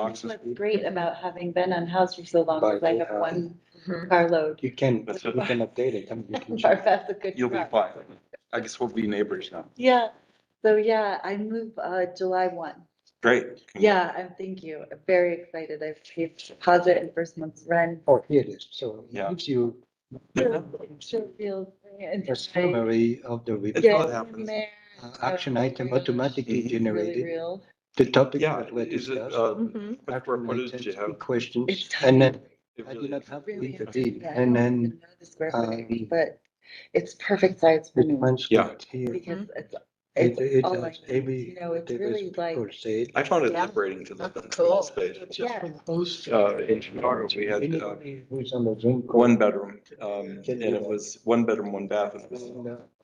boxes. What's great about having been unhoused for so long is I have one carload. You can That's update it. I mean, you can Our check. That's a good You'll be truck. fine. I guess we'll be neighbors now. Yeah, so yeah, I move July 1. Great. Yeah, thank you. I'm very excited. I've paid deposit and first month's rent. Oh, here it is. So it Yeah. gives you Sure feels. a summary of the It's report. what happens. Action item automatically Mhm. Really generated. real. The topics Yeah, that were is it, discussed. what square Action footage do items, you have? key questions, It's and then It I really do not is. have to Really read the interesting. deed, Yeah, I and don't then even know the square footage, um, but it's perfect size for it me wants Yeah. to here. because It it's all I has need. every. You know, it's there is really like, for sale. I found it Yeah. liberating to live in Cool. small space. yeah. In Chicago, we had Anybody who's on the Zoom call. one bedroom, and it was one bedroom, one bath. It was,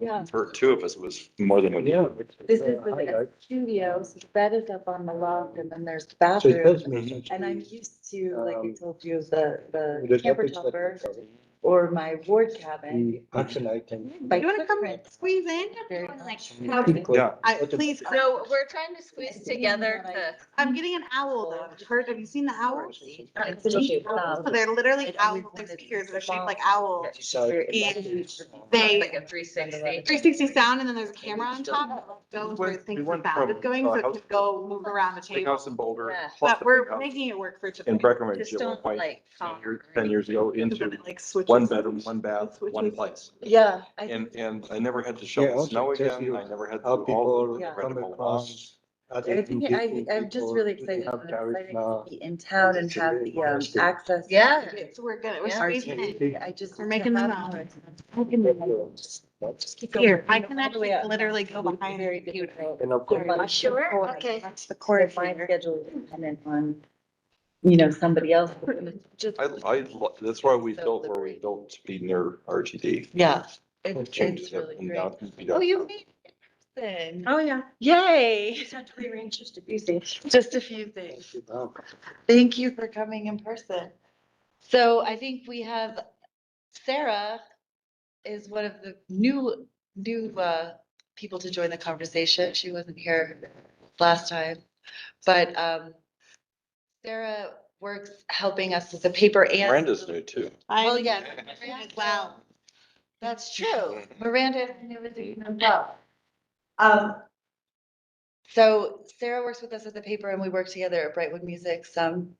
Yeah. for two of us, it was more than one. Yeah. This is the studio, so the bed is up on the loft and then there's the So it tells bathroom. me. And I'm used to, like I Um, told you, the the camper topics that we topper covered, or my ward cabin. the action item. By You wanna come footprint. squeeze in? Very Yeah. Please, So we're trying to squeeze together to. I'm getting an owl though. Have you seen the owls? It's cheap. So they're literally owls, they're speakers, they're shaped like owls. And they Like a 360. 360 sound and then there's a camera on top that goes where it thinks the sound is going, so it can go move around the Big table. house in Boulder. Yeah. plus But the we're big house making it work for in today. Breckenridge, Just at one don't point, like. 10 years ago, Then into it like switches. one bedroom, one bath, one place. Yeah. I And I never had to Yeah, shovel also snow it tells again. you I never had to how do all people the Yeah. come incredible across. lawns. other think engaging I'm just people. really Do they excited. have I'm tariffs excited now? to be in town and have the access. Yeah. Okay, so we're good. We're Yeah. squeezing in. RTD. I just. We're making them have out. more. Just keep here. I can All the actually way up. literally go behind Very the computer. difficult. And of course, Sure, okay. The court schedule is dependent on, somebody else. Just. That's why we built where we built to be near RTD. Yeah. Changed It's it really and great. down- beat Oh, up. you made it in person. Oh, yeah. Yay. Just had to rearrange just a few things. Just a few things. Thank you for coming in person. So I think we have Sarah is one of the new people to join the conversation. She wasn't here last time, but Sarah works helping us with the paper and. Miranda's new too. Well, yeah. Wow. That's true. Miranda is new as well. So Sarah works with us at the paper and we work together at Brightwood Music some.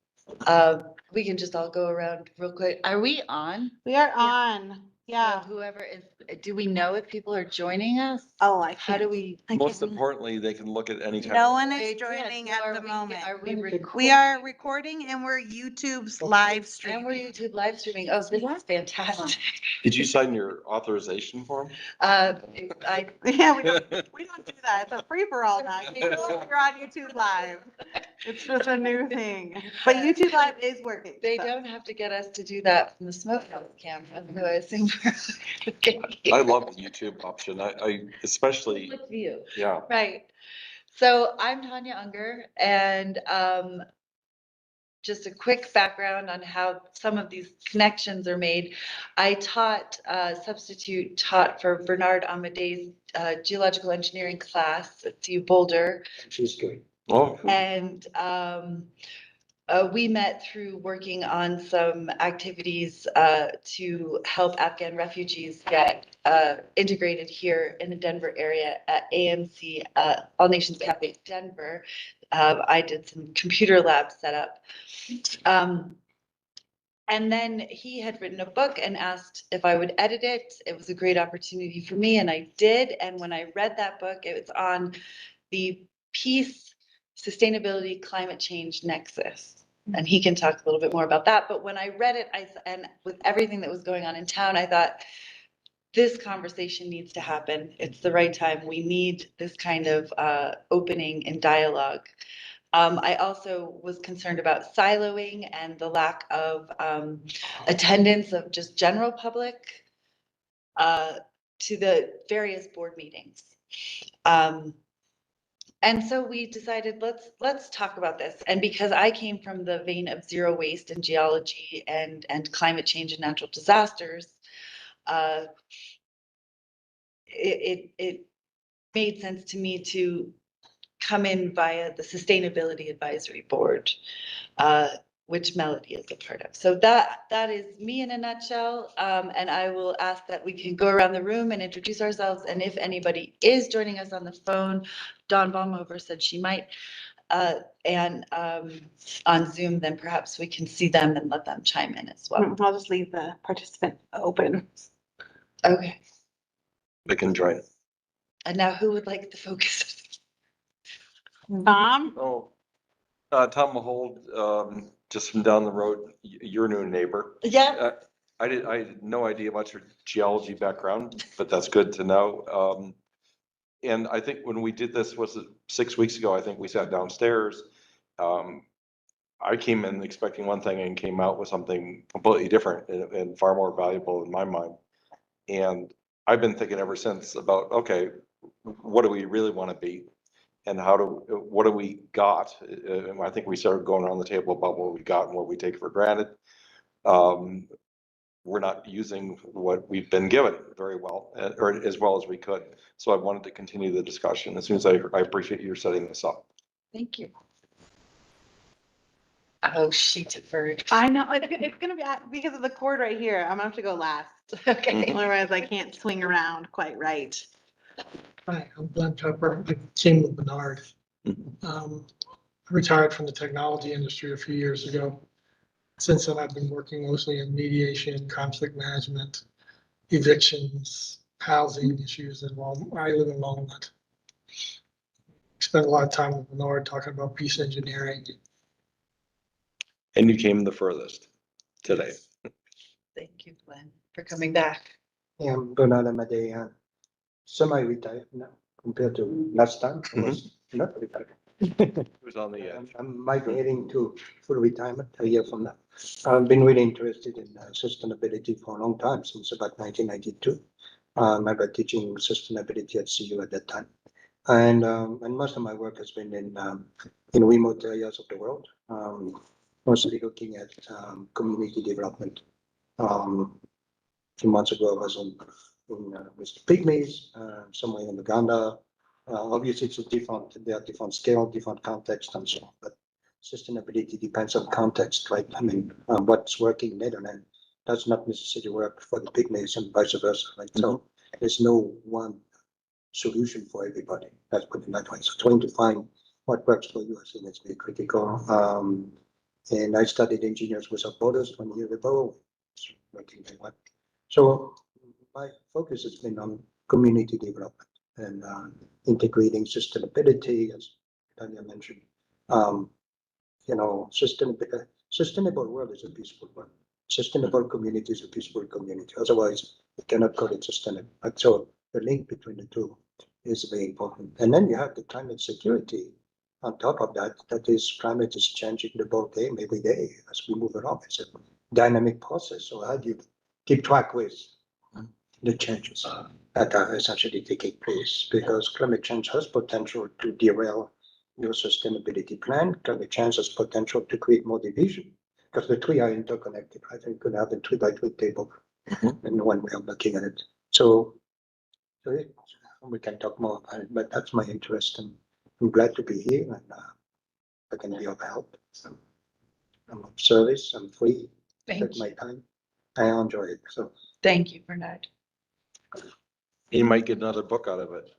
We can just all go around real quick. Are we on? We are on. Yeah. So whoever is, do we know if people are joining us? Oh, I How do can't. we? Most importantly, they can look at any time. No one They is did, joining so at are the we- moment. Are we recording? We are recording and we're YouTube's live And we're streaming. YouTube live streaming. Oh, this is fantastic. Did you sign your authorization form? I, Yeah, we don't do that. It's a free for all now. You know you're on YouTube Live. It's just a new thing. But YouTube Live is working. they so. don't have to get us to do that from the smokehouse camera, who I assume we're. I love the YouTube option. I especially, With view. yeah. Right. So I'm Tanya Unger and just a quick background on how some of these connections are made. I substitute taught for Bernard Amadei's geological engineering class at CU Boulder. she's good. Oh, And we met through working on some activities to help Afghan refugees get integrated here in the Denver area at AMC, All Nations Cafe Denver. I did some computer lab setup. And then he had written a book and asked if I would edit it. It was a great opportunity for me and I did. And when I read that book, it was on the peace, sustainability, climate change nexus. And he can talk a little bit more about that. But when I read it, and with everything that was going on in town, I thought this conversation needs to happen. It's the right time. We need this kind of opening and dialogue. I also was concerned about siloing and the lack of attendance of just general public to the various board meetings. And so we decided, let's talk about this. And because I came from the vein of zero waste and geology and climate change and natural disasters, it made sense to me to come in via the Sustainability Advisory Board, which Melody is a part of. So that is me in a nutshell. And I will ask that we can go around the room and introduce ourselves. And if anybody is joining us on the phone, Dawn Baumhofer said she might, and on Zoom, then perhaps we can see them and let them chime in as well. I'll just leave the participant open. Okay. They can join. And now who would like the focus? Tom? Oh, Tom Mahold, just from down the road, your new neighbor. Yeah. I had no idea about your geology background, but that's good to know. And I think when we did this, was it 6 weeks ago? I think we sat downstairs. I came in expecting one thing and came out with something completely different and far more valuable in my mind. And I've been thinking ever since about, okay, what do we really want to be? And what do we got? And I think we started going around the table about what we got and what we take for granted. We're not using what we've been given very well, or as well as we could. So I wanted to continue the discussion as soon as I appreciate you setting this up. Thank you. Oh, she deferred. I know, it's gonna be, because of the cord right here, I'm gonna have to go last. Okay. Otherwise I can't swing around quite right. Hi, I'm Glenn Pepper. I came with Bernard. Retired from the technology industry a few years ago. Since then, I've been working mostly in mediation, conflict management, evictions, housing issues, and I live in Walnut. Spent a lot of time with Bernard talking about peace engineering. And you came the furthest today. Thank you, Glenn, for coming back. Yeah, I'm Bernard Amadei, semi-retired now compared to last time. I was not retired. Who's on the edge? I'm migrating to full retirement a year from now. I've been really interested in sustainability for a long time, since about 1992. I was teaching sustainability at CU at that time. And most of my work has been in remote areas of the world, mostly looking at community development. A few months ago, I was with the Pygmies, somewhere in Uganda. Obviously, there are different scale, different context, and so on. But sustainability depends on context, right? I mean, what's working in Netherlands does not necessarily work for the Pygmies and vice versa, right? So there's no one solution for everybody. Let's put it that way. So trying to find what works for you, I think it's very critical. And I studied Engineers Without Borders 20 years ago, working very well. So my focus has been on community development and integrating sustainability, as Tanya mentioned. Sustainable world is a peaceful world. Sustainable community is a peaceful community. Otherwise, you cannot call it sustainable. So the link between the two is very important. And then you have the climate security on top of that. That is, climate is changing the ball game every day as we move along. It's a dynamic process. So how do you keep track with the changes that are essentially taking place? Because climate change has potential to derail your sustainability plan. Climate change has potential to create more division because the three are interconnected. I think you could have a 3x3 table in one way of looking at it. So we can talk more about it, but that's my interest, and I'm glad to be here, and I can be of help. So I'm of service, I'm free, Thank take you. my time. I enjoy it. So Thank you, Bernard. You might get another book out of it.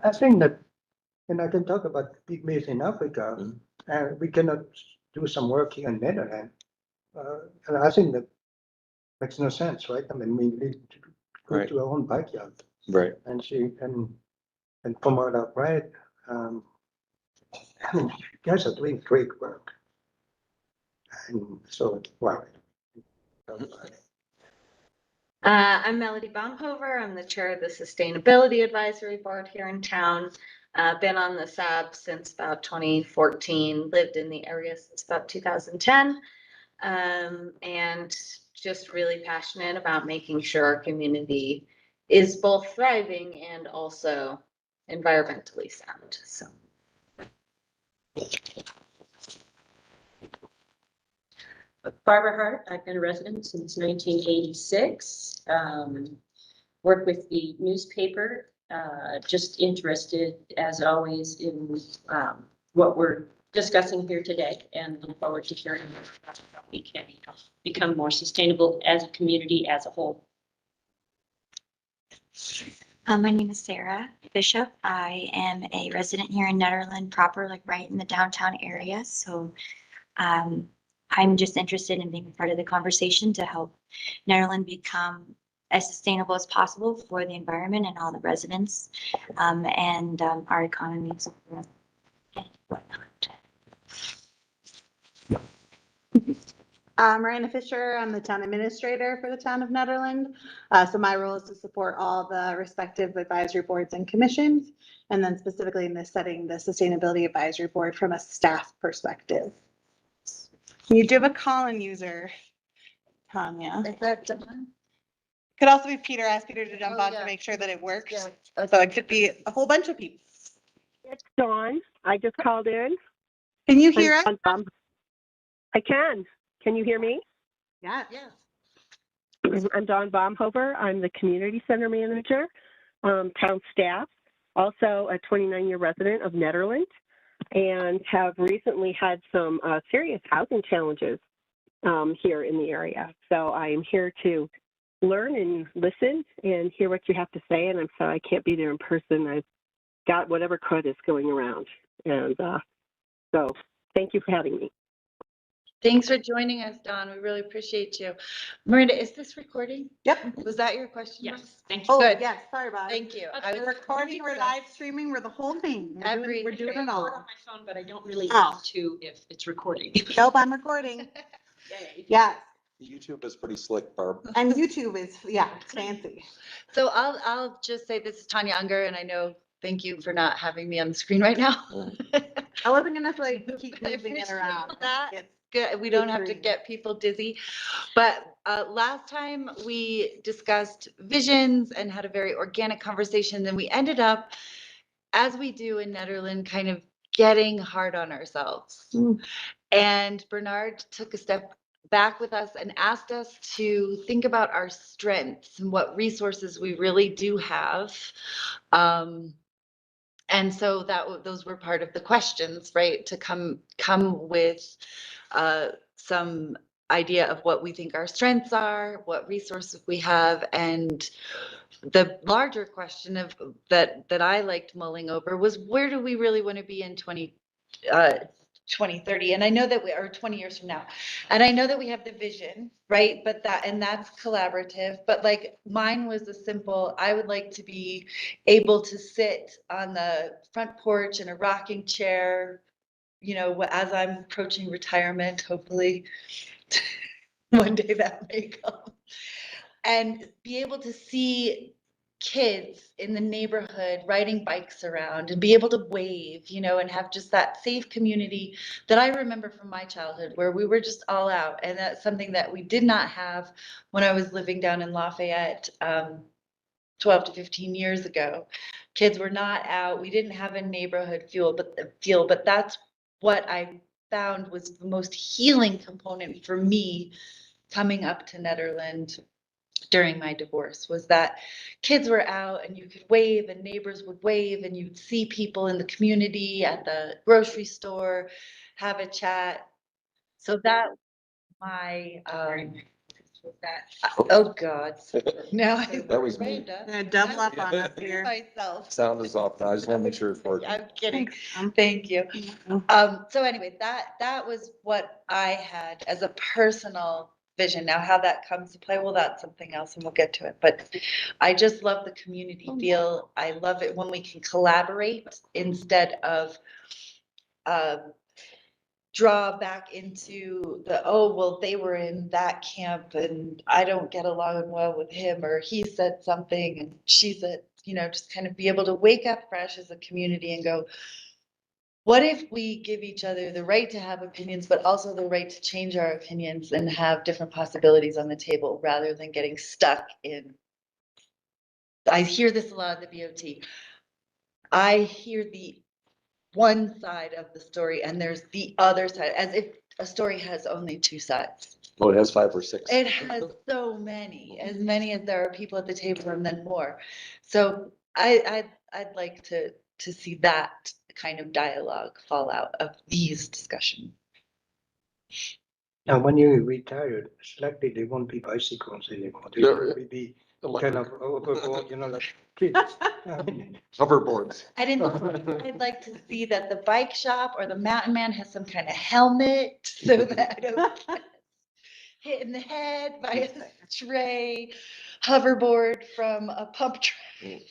I think that, and I can talk about pygmies in Africa, and we cannot do some work here in Netherlands. And I think that makes no sense, right? I mean, we need to go Right. to our own backyard Right. and see and promote our pride. I mean, you guys are doing great work. And so, wow. I'm Melody Baumhofer. I'm the chair of the Sustainability Advisory Board here in town. Been on the SAB since about 2014, lived in the area since about 2010. And just really passionate about making sure our community is both thriving and also environmentally sound. So. Barbara Hart, I've been a resident since 1986. Worked with the newspaper Just interested, as always, in what we're discussing here today, and look forward to hearing how we can become more sustainable as a community as a whole. My name is Sarah Bishop. I am a resident here in Nederland proper, like right in the downtown area. So I'm just interested in being a part of the conversation to help Nederland become as sustainable as possible for the environment and all the residents and our economy and whatnot. Miranda Fisher, I'm the town administrator for the town of Nederland. So my role is to support all the respective advisory boards and commissions, and then specifically in this setting, the Sustainability Advisory Board from a staff perspective. You do have a call-in user, Tanya. Is that done? Could also be Peter. Ask Peter to jump Oh, on yeah. to make sure that it works. Yeah. So it could be a whole bunch of people. It's Dawn. I just called in. Can you hear us? I can. Can you hear me? Yeah. I'm Dawn Baumhover. I'm the community center manager, town staff, also a 29-year resident of Nederland, and have recently had some serious housing challenges here in the area. So I am here to learn and listen and hear what you have to say. And I'm sorry I can't be there in person. I've got whatever crud is going around. And so thank you for having me. Thanks for joining us, Dawn. We really appreciate you. Miranda, is this recording? Yep. Was that your question? Yes, thank you. Oh, Good. yes. Sorry about it. Thank you. We're recording, we're live streaming, we're the whole thing. We're doing it On all. my phone, but I don't really Oh. want to if it's recording. Nope, I'm recording. Yay. Yeah. YouTube is pretty slick, Barb. And YouTube is, yeah, it's fancy. So I'll just say this is Tanya Unger, and I know, thank you for not having me on the screen right now. I wasn't gonna like keep I moving it appreciate around. that. It's- Good. We don't have to Agreed. get people dizzy. But last time we discussed visions and had a very organic conversation. Then we ended up, as we do in Nederland, kind of getting hard on ourselves. And Bernard took a step back with us and asked us to think about our strengths and what resources we really do have. And so those were part of the questions, right? To come with some idea of what we think our strengths are, what resources we have, and the larger question of that I liked mulling over was, where do we really want to be in 2030? And I know that we are 20 years from now, and I know that we have the vision, right? But that's collaborative. But like mine was a simple, I would like to be able to sit on the front porch in a rocking chair, you know, as I'm approaching retirement, hopefully one day that may come, and be able to see kids in the neighborhood riding bikes around and be able to wave, you know, and have just that safe community that I remember from my childhood where we were just all out. And that's something that we did not have when I was living down in Lafayette 12 to 15 years ago. Kids were not out. We didn't have a neighborhood feel, but that's what I found was the most healing component for me coming up to Nederland during my divorce, was that kids were out and you could wave and neighbors would wave and you'd see people in the community at the grocery store, have a chat. So that my oh God. Now That was me. Gonna double up on us here. myself. Sound is off now. I just want to make sure it's working. I'm kidding. Thanks. Thank you. So anyway, that was what I had as a personal vision. Now, how that comes to play, well, that's something else and we'll get to it. But I just love the community feel. I love it when we can collaborate instead of draw back into the, oh, well, they were in that camp and I don't get along well with him, or he said something and she said, you know, just kind of be able to wake up fresh as a community and go, what if we give each other the right to have opinions, but also the right to change our opinions and have different possibilities on the table rather than getting stuck in. I hear this a lot at the BOT. I hear the one side of the story and there's the other side, as if a story has only two sides. Well, it has 5 or 6. It has so many, as many as there are people at the table and then more. So I'd like to see that kind of dialogue fall out of these discussions. Now, when you retire, it's likely they won't be bicycles anymore. They will be kind of overboard, like kids. I mean, Hoverboards. I'd like to see that the bike shop or the mountain man has some kind of helmet so that I don't get hit in the head by a stray hoverboard from a pump track.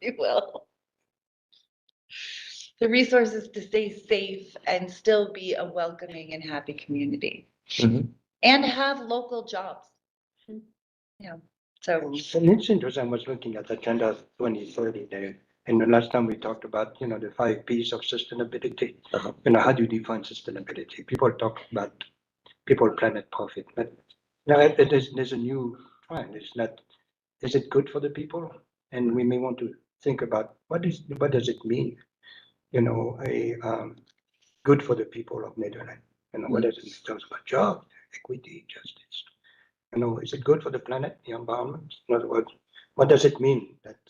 You will. The resources to stay safe and still be a welcoming and happy community. Mhm. And have local jobs. Yeah, so. and it's interesting, I was looking at Agenda 2030 there, and the last time we talked about, the 5 Ps of sustainability. How do you define sustainability? People talk about people, planet, profit, but there's a new trend. It's not, is it good for the people? And we may want to think about what does it mean? Good for the people of Netherlands. What does it mean in terms of job, equity, justice? Is it good for the planet, the environment? In other words, what does it mean that,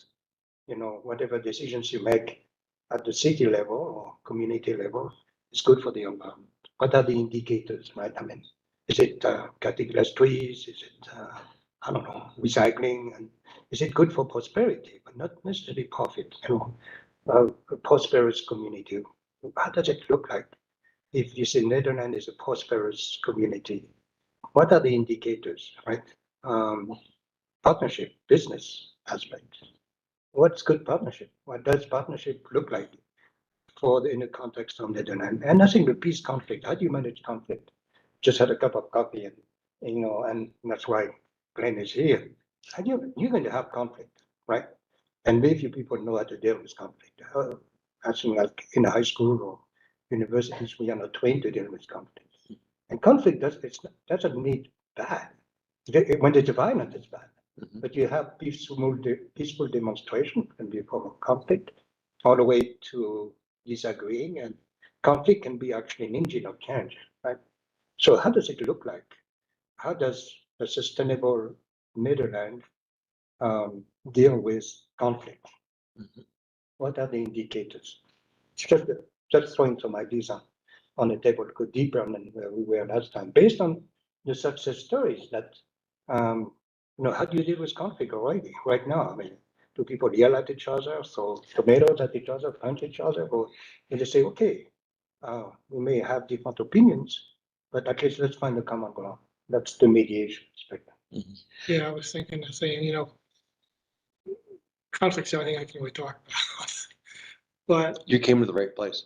whatever decisions you make at the city level or community level is good for the environment? What are the indicators, right? I mean, is it cutting less trees? Is it, I don't know, recycling? And is it good for prosperity, but not necessarily profit? A prosperous community. How does it look like? If you say Netherlands is a prosperous community, what are the indicators, right? Partnership, business aspect. What's good partnership? What does partnership look like in the context of Netherlands? And I think the peace conflict, how do you manage conflict? Just had a cup of coffee and that's why Glenn is here. You're going to have conflict, right? And very few people know how to deal with conflict. I think like in high school or universities, we are not trained to deal with conflict. And conflict doesn't need bad. When it's violent, it's bad. Mm-hmm. But you have peaceful demonstration can be a form of conflict, all the way to disagreeing, and conflict can be actually an engine of change, right? So how does it look like? How does a sustainable Netherlands deal with conflict? Mm-hmm. What are the indicators? Just throwing some ideas on the table to go deeper than where we were last time, based on the success stories that, how do you deal with conflict already right now? I mean, do people yell at each other, throw tomatoes at each other, punch each other, or do they say, okay, we may have different opinions, but at least let's find a common ground. That's the mediation aspect. Mm-hmm. Yeah, I was thinking of saying, conflict's the only thing I can really talk about. But you came to the right place.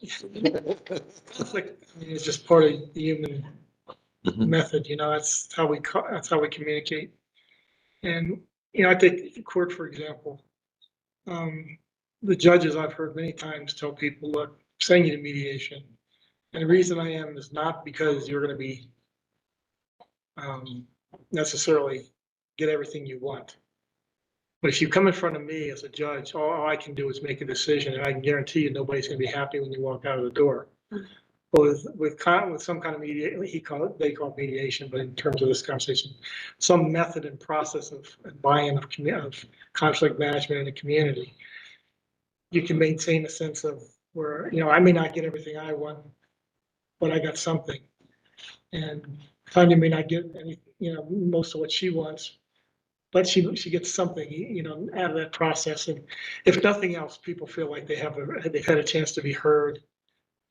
Conflict, is just part of the human method. That's how we communicate. And I take court for example. The judges I've heard many times tell people, "Look, I'm sending you to mediation, and the reason I am is not because you're going to be necessarily get everything you want." But if you come in front of me as a judge, all I can do is make a decision, and I can guarantee you nobody's going to be happy when you walk out of the door. With some kind of mediation, they call it mediation, but in terms of this conversation, some method and process of buy-in of conflict management in the community, you can maintain a sense of where I may not get everything I want, but I got something, and Tanya may not get any, most of what she wants. But she gets something, out of that process. And if nothing else, people feel like they've had a chance to be heard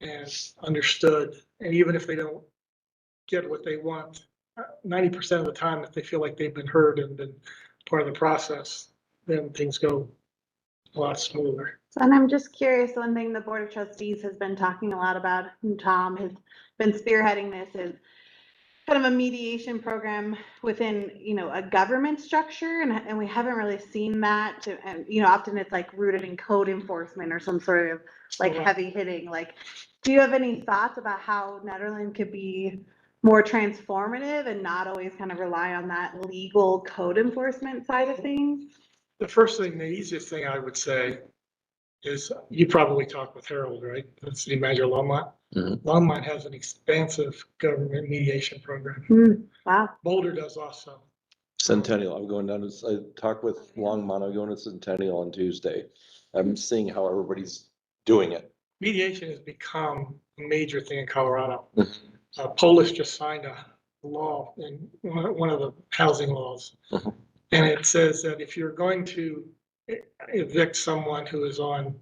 and understood. And even if they don't get what they want, 90% of the time, if they feel like they've been heard and been part of the process, then things go a lot smoother. And I'm just curious, one thing the Board of Trustees has been talking a lot about, and Tom has been spearheading this, is kind of a mediation program within, a government structure, and we haven't really seen that. And often it's like rooted in code enforcement or some sort of like heavy hitting. Like, do you have any thoughts about how Netherlands could be more transformative and not always kind of rely on that legal code enforcement side of things? The first thing, the easiest thing I would say is you probably talked with Harold, right? The city manager, Longmont. Mm-hmm. Longmont has an expansive government mediation program. Wow. Boulder does also. Centennial, I'm going down to, I talked with Longmont, I'm going to Centennial on Tuesday. I'm seeing how everybody's doing it. Mediation has become a major thing in Colorado. Mhm. Polis just signed a law in one of the housing laws. Mhm. And it says that if you're going to evict someone who is on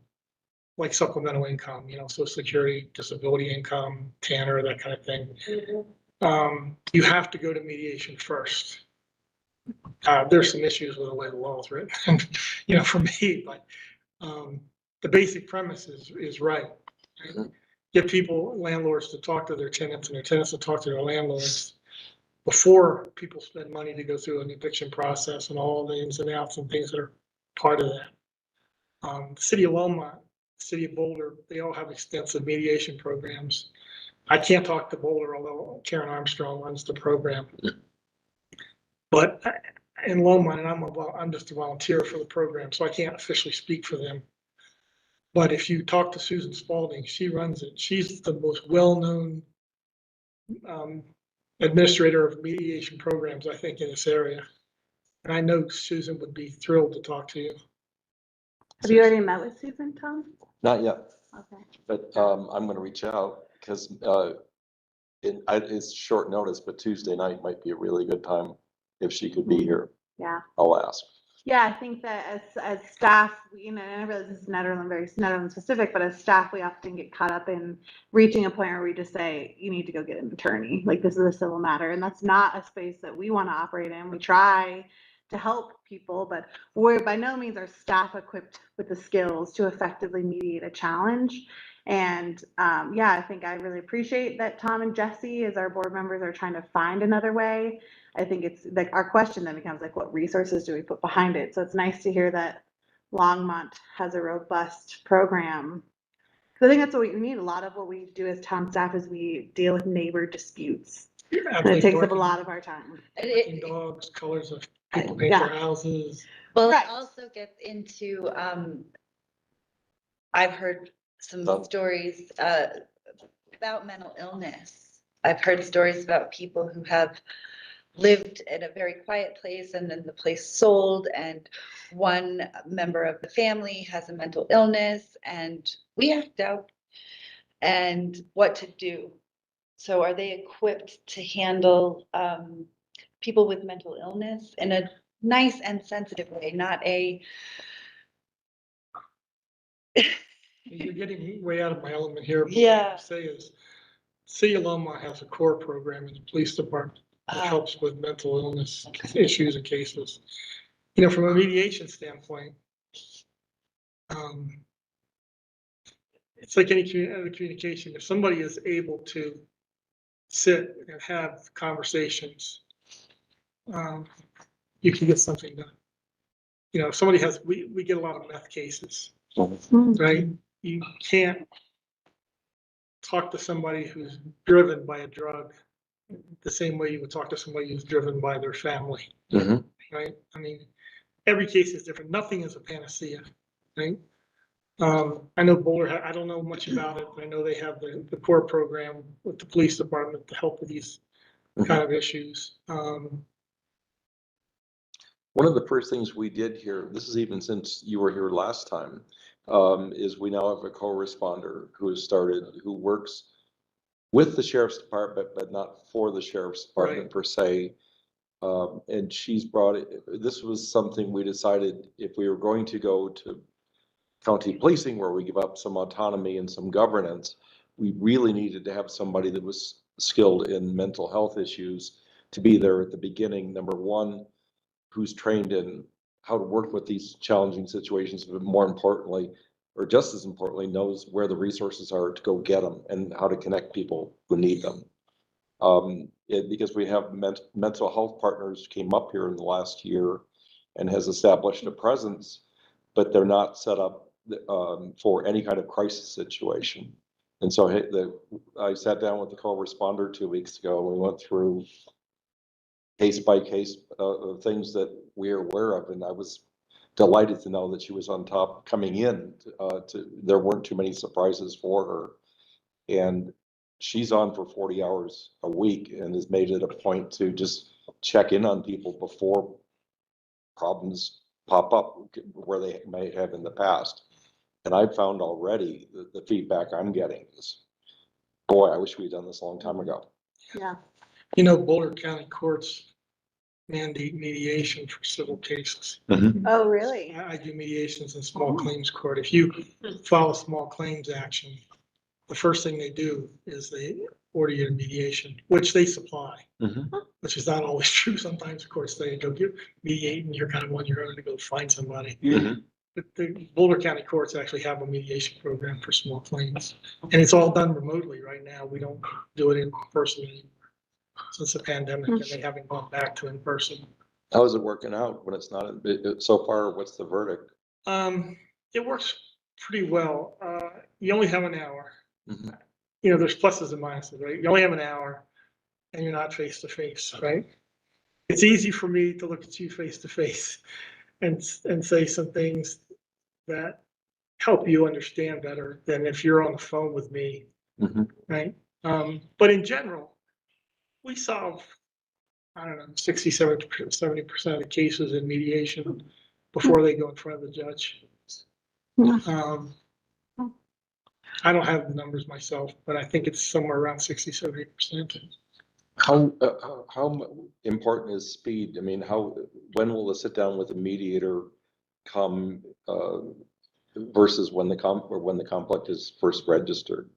like supplemental income, Social Security, disability income, Tanner, that kind of thing, you have to go to mediation first. There's some issues with the way the law is written, for me, but the basic premise is right. Get people, landlords, to talk to their tenants and their tenants to talk to their landlords before people spend money to go through an eviction process and all the ins and outs and things that are part of that. The city of Longmont, the city of Boulder, they all have extensive mediation programs. I can't talk to Boulder, although Karen Armstrong runs the program. But in Longmont, and I'm just a volunteer for the program, so I can't officially speak for them. But if you talk to Susan Spalding, she runs it. She's the most well-known administrator of mediation programs, I think, in this area. And I know Susan would be thrilled to talk to you. Have you already met with Susan, Tom? Not yet, Okay. but I'm gonna reach out because it's short notice, but Tuesday night might be a really good time if she could be here. Yeah. I'll ask. Yeah, I think that as staff, and I realize this is Nederland, very Nederland specific, but as staff, we often get caught up in reaching a point where we just say, you need to go get an attorney. Like, this is a civil matter. And that's not a space that we want to operate in. We try to help people, but we're by no means are staff equipped with the skills to effectively mediate a challenge. And I think I really appreciate that Tom and Jesse, as our board members, are trying to find another way. I think it's like our question then becomes like, what resources do we put behind it? So it's nice to hear that Longmont has a robust program. Because I think that's what we need. A lot of what we do as town staff is we deal with neighbor disputes. And it takes up a lot of our time. Dogs, colors of people paint their houses. Well, Right. it also gets into, I've heard some stories about mental illness. I've heard stories about people who have lived in a very quiet place and then the place sold, and one member of the family has a mental illness and we act out and what to do. So are they equipped to handle people with mental illness in a nice and sensitive way, not a You're getting way out of my element here. But Yeah. What I say is, City of Longmont has a core program in the police department that helps with mental illness issues and cases. From a mediation standpoint, it's like any other communication. If somebody is able to sit and have conversations, you can get something done. If somebody has, we get a lot of meth cases, right? You can't talk to somebody who's driven by a drug the same way you would talk to somebody who's driven by their family, right? I mean, every case is different. Nothing is a panacea, right? I know Boulder, I don't know much about it, but I know they have the core program with the police department to help with these kind of issues. One of the first things we did here, this is even since you were here last time, is we now have a co-responder who has started, who works with the sheriff's department, but not for the sheriff's department per se. And she's brought it, this was something we decided if we were going to go to county policing where we give up some autonomy and some governance, we really needed to have somebody that was skilled in mental health issues to be there at the beginning. Number one, who's trained in how to work with these challenging situations, but more importantly, or just as importantly, knows where the resources are to go get them and how to connect people who need them. Because we have mental health partners came up here in the last year and has established a presence, but they're not set up for any kind of crisis situation. And so I sat down with the co-responder 2 weeks ago and we went through case by case things that we're aware of, and I was delighted to know that she was on top coming in. There weren't too many surprises for her, and she's on for 40 hours a week and has made it a point to just check in on people before problems pop up where they may have in the past. And I've found already the feedback I'm getting is, boy, I wish we'd done this a long time ago. Yeah. You know, Boulder County courts mandate mediation for civil cases. Oh, really? I do mediations in small claims court. If you file a small claims action, the first thing they do is they order you to mediation, which they supply, which is not always true. Sometimes, of course, they go mediate and you're kind of on your own to go find somebody. But the Boulder County courts actually have a mediation program for small claims. And it's all done remotely right now. We don't do it in person anymore since the pandemic, and they haven't gone back to in person. How is it working out when it's not, so far, what's the verdict? It works pretty well. You only have an hour. You know, there's pluses and minuses, right? You only have an hour and you're not face to face, right? It's easy for me to look at you face to face and say some things that help you understand better than if you're on the phone with me, right? But in general, we solve, I don't know, 70% of the cases in mediation before they go in front of the judge. I don't have the numbers myself, but I think it's somewhere around 60-70%. How important is speed? I mean, when will the sit down with a mediator come versus when the conflict is first registered?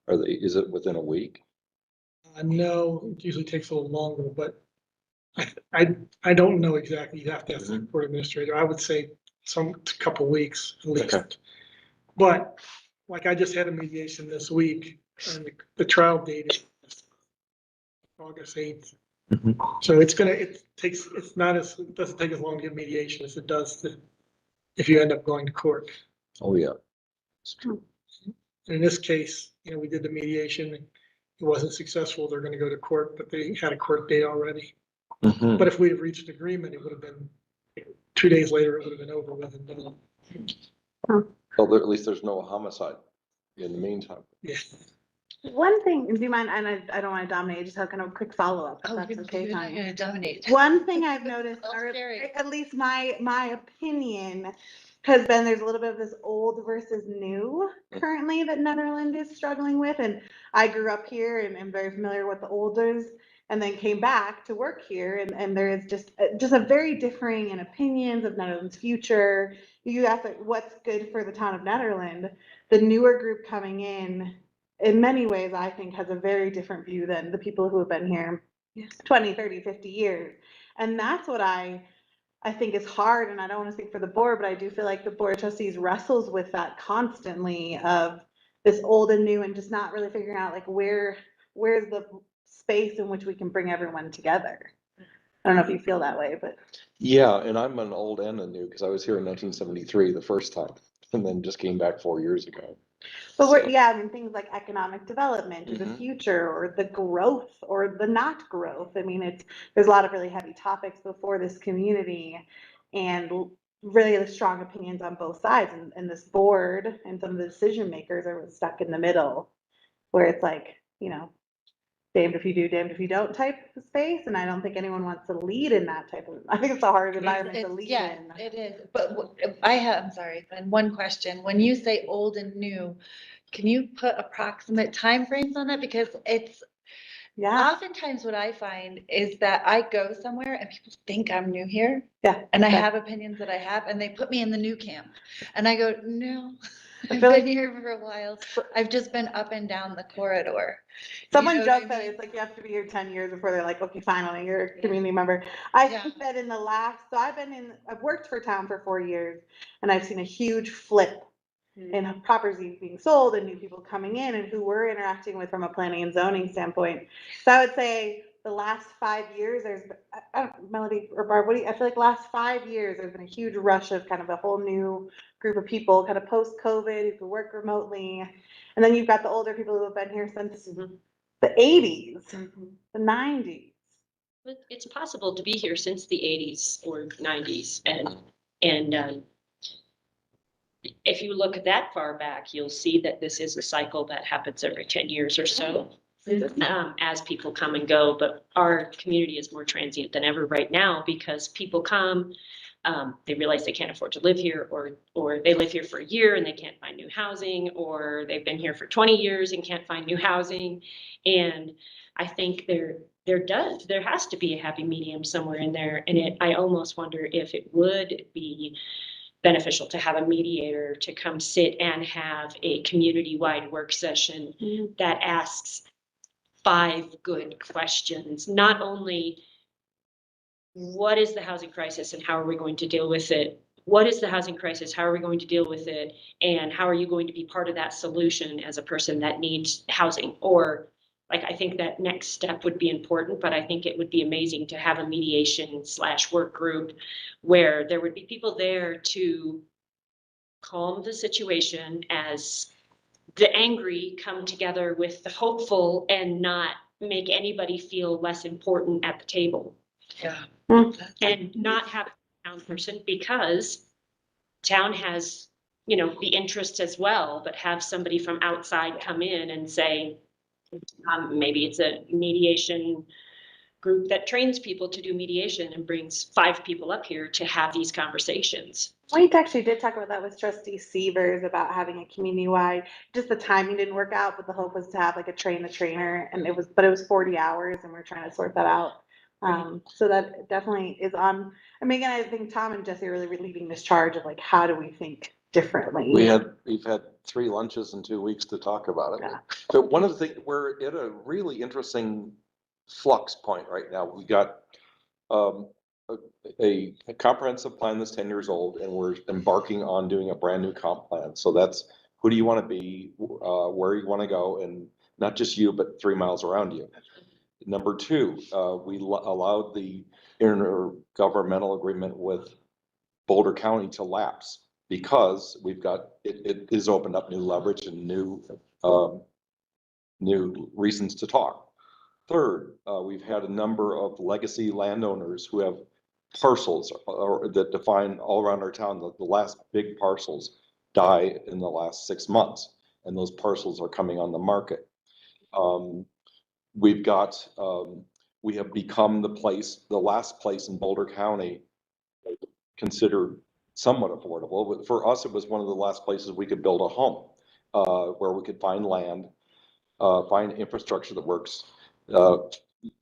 Is it within a week? No, it usually takes a little longer, but I don't know exactly. You'd have to ask the court administrator. I would say a couple weeks at least. Okay. But like I just had a mediation this week, and the trial date is August 8th. So it doesn't take as long to get mediation as it does if you end up going to court. Oh, yeah. It's true. And in this case, you know, we did the mediation. It wasn't successful. They're going to go to court, but they had a court date already. But if we had reached agreement, it would have been 2 days later, it would have been over with and done. Well, at least there's no homicide in the meantime. Yeah. One thing, do you mind, and I don't want to dominate, just have kind of a quick follow-up. If Oh, that's okay, you're not Tanya. gonna dominate. One thing I've noticed, So or scary. at least my opinion, has been there's a little bit of this old versus new currently that Nederland is struggling with. And I grew up here and am very familiar with the olders, and then came back to work here. And there is just a very differing in opinions of Nederland's future. You ask like, what's good for the town of Nederland? The newer group coming in many ways, I think, has a very different view than the people who have been here 20, 30, 50 years. And that's what I think is hard. And I don't want to speak for the board, but I do feel like the board of trustees wrestles with that constantly of this old and new and just not really figuring out like where's the space in which we can bring everyone together. I don't know if you feel that way, but. Yeah, and I'm an old and a new because I was here in 1973 the first time and then just came back 4 years ago. But So, I mean, things like economic development or the future or the growth or the not growth. I mean, there's a lot of really heavy topics before this community and really the strong opinions on both sides. And this board and some of the decision makers are stuck in the middle where it's like, you know, damned if you do, damned if you don't type of space. And I don't think anyone wants to lead in that type of, I think it's a hard environment to lead Yeah, in. it is. But I'm sorry, and one question. When you say old and new, can you put approximate timeframes on it? Because it's oftentimes what I find is that I go somewhere and people think I'm new here. Yeah. And I have opinions that I have, and they put me in the new camp. And I go, no, I've feel been like- here for a while. I've just been up and down the corridor. Someone You know what joked I that mean? it's like you have to be here 10 years before they're like, okay, finally, you're a community member. I Yeah. think that I've worked for town for 4 years and I've seen a huge flip in properties being sold and new people coming in and who we're interacting with from a planning and zoning standpoint. So I would say the last 5 years, I don't know, Melody or Barb, I feel like last 5 years, there's been a huge rush of kind of a whole new group of people, kind of post-COVID, who could work remotely. And then you've got the older people who have been here since the 80s, the 90s. But it's possible to be here since the 80s or 90s, and if you look that far back, you'll see that this is a cycle that happens every 10 years or so. as people come and go, but our community is more transient than ever right now because people come, they realize they can't afford to live here, or they live here for a year and they can't find new housing, or they've been here for 20 years and can't find new housing. And I think there has to be a happy medium somewhere in there. And I almost wonder if it would be beneficial to have a mediator to come sit and have a community-wide work session that asks 5 good questions. Not only what is the housing crisis and how are we going to deal with it? What is the housing crisis? How are we going to deal with it? And how are you going to be part of that solution as a person that needs housing? Or like, I think that next step would be important, but I think it would be amazing to have a mediation/work group where there would be people there to calm the situation as the angry come together with the hopeful and not make anybody feel less important at the table. Yeah. And not have a town person, because town has, the interests as well, but have somebody from outside come in and say, maybe it's a mediation group that trains people to do mediation and brings 5 people up here to have these conversations. We actually did talk about that with Trustee Severs about having a community-wide, just the timing didn't work out, but the hope was to have like a trainer, and it was 40 hours and we're trying to sort that out. So that definitely is on. I mean, again, I think Tom and Jesse are really leading this charge of like, how do we think differently? We've had 3 lunches in 2 weeks to talk about it. Yeah. But one of the things, we're at a really interesting flux point right now. We got a comprehensive plan that's 10 years old, and we're embarking on doing a brand new comp plan. So that's who do you want to be, where you want to go, and not just you, but 3 miles around you. Number 2, we allowed the intergovernmental agreement with Boulder County to lapse because we've got, it has opened up new leverage and new reasons to talk. Third, we've had a number of legacy landowners who have parcels that define all around our town. The last big parcels die in the last 6 months, and those parcels are coming on the market. We have become the last place in Boulder County considered somewhat affordable. But for us, it was one of the last places we could build a home, where we could find land, find infrastructure that works.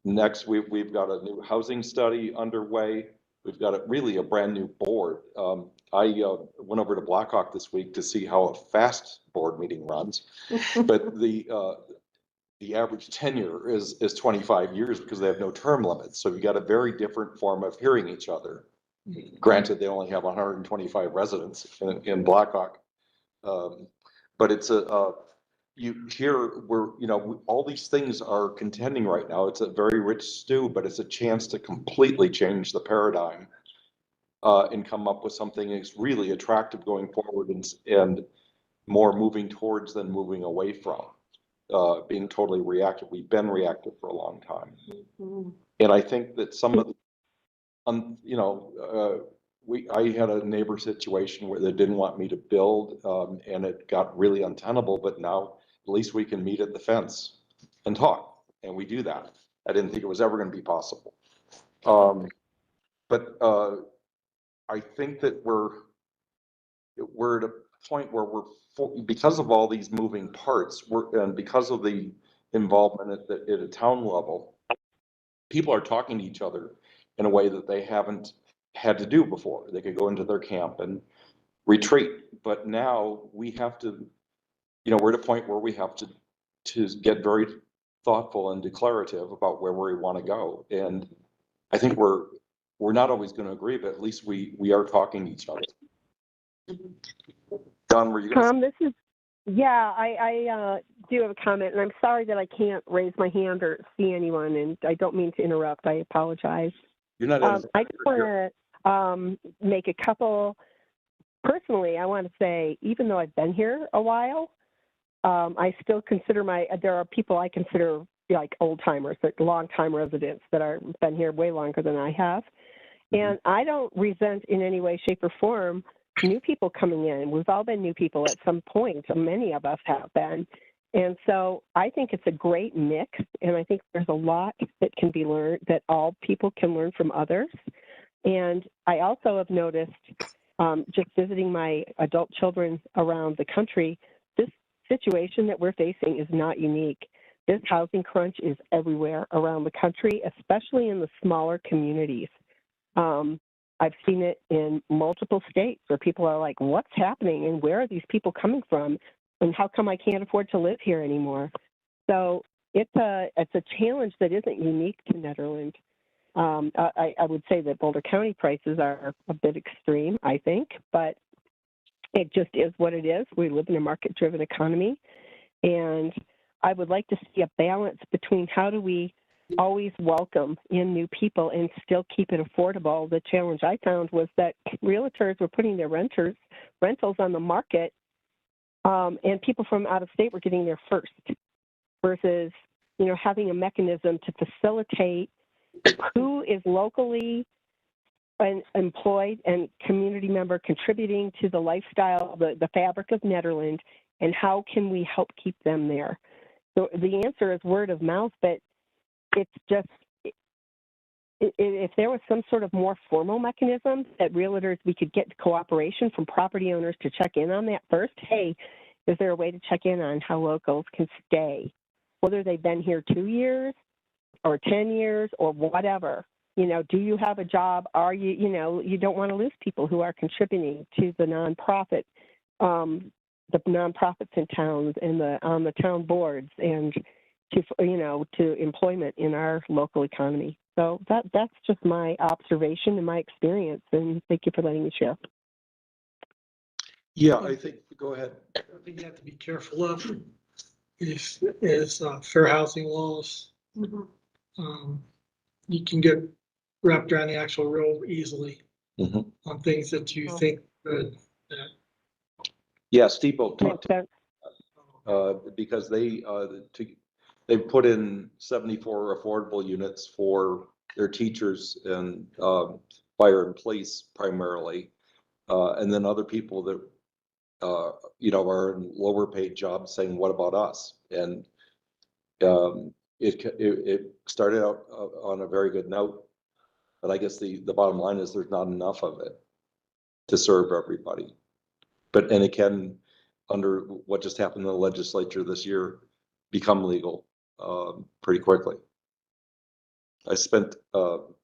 Next, we've got a new housing study underway. We've got really a brand new board. I went over to Blackhawk this week to see how a fast board meeting runs, but the average tenure is 25 years because they have no term limits. So you got a very different form of hearing each other. Granted, they only have 125 residents in Blackhawk, but it's you hear where, all these things are contending right now. It's a very rich stew, but it's a chance to completely change the paradigm and come up with something that's really attractive going forward and more moving towards than moving away from being totally reactive. We've been reactive for a long time. And I think that some of the, I had a neighbor situation where they didn't want me to build and it got really untenable, but now at least we can meet at the fence and talk, and we do that. I didn't think it was ever going to be possible. But I think that we're at a point where because of all these moving parts, and because of the involvement at a town level, people are talking to each other in a way that they haven't had to do before. They could go into their camp and retreat, but now we have to, we're at a point where we have to get very thoughtful and declarative about where we want to go. And I think we're not always going to agree, but at least we are talking to each other. Don, were you going to? Tom, I do have a comment, and I'm sorry that I can't raise my hand or see anyone, and I don't mean to interrupt. I apologize. You're not. I just want to make a couple. Personally, I want to say, even though I've been here a while, I still consider there are people I consider like old timers, like long-time residents that are been here way longer than I have. And I don't resent in any way, shape, or form new people coming in. We've all been new people at some point. Many of us have been. And so I think it's a great mix, and I think there's a lot that can be learned, that all people can learn from others. And I also have noticed, just visiting my adult children around the country, this situation that we're facing is not unique. This housing crunch is everywhere around the country, especially in the smaller communities. I've seen it in multiple states where people are like, what's happening and where are these people coming from? And how come I can't afford to live here anymore? So it's a challenge that isn't unique to Nederland. I would say that Boulder County prices are a bit extreme, I think, but it just is what it is. We live in a market-driven economy, and I would like to see a balance between how do we always welcome in new people and still keep it affordable. The challenge I found was that realtors were putting their rentals on the market, and people from out of state were getting there first, versus, you know, having a mechanism to facilitate who is locally employed and community member contributing to the lifestyle, the fabric of Nederland, and how can we help keep them there? So the answer is word of mouth, but it's just, if there was some sort of more formal mechanism that realtors, we could get cooperation from property owners to check in on that first. Hey, is there a way to check in on how locals can stay, whether they've been here 2 years or 10 years or whatever? You know, do you have a job? Are you, you know, you don't want to lose people who are contributing to the nonprofits in towns and on the town boards and to, you know, to employment in our local economy. So that's just my observation and my experience, and thank you for letting me share. Yeah, I think, go ahead. I think you have to be careful of is fair housing laws. You can get wrapped around the actual road easily on things that you think could. Yeah, Steamboat talked because they put in 74 affordable units for their teachers and fire and police primarily, and then other people that you know, are in lower paid jobs saying, "What about us?" And it started out on a very good note, but I guess the bottom line is there's not enough of it to serve everybody. But and it can, under what just happened in the legislature this year, become legal pretty quickly. I spent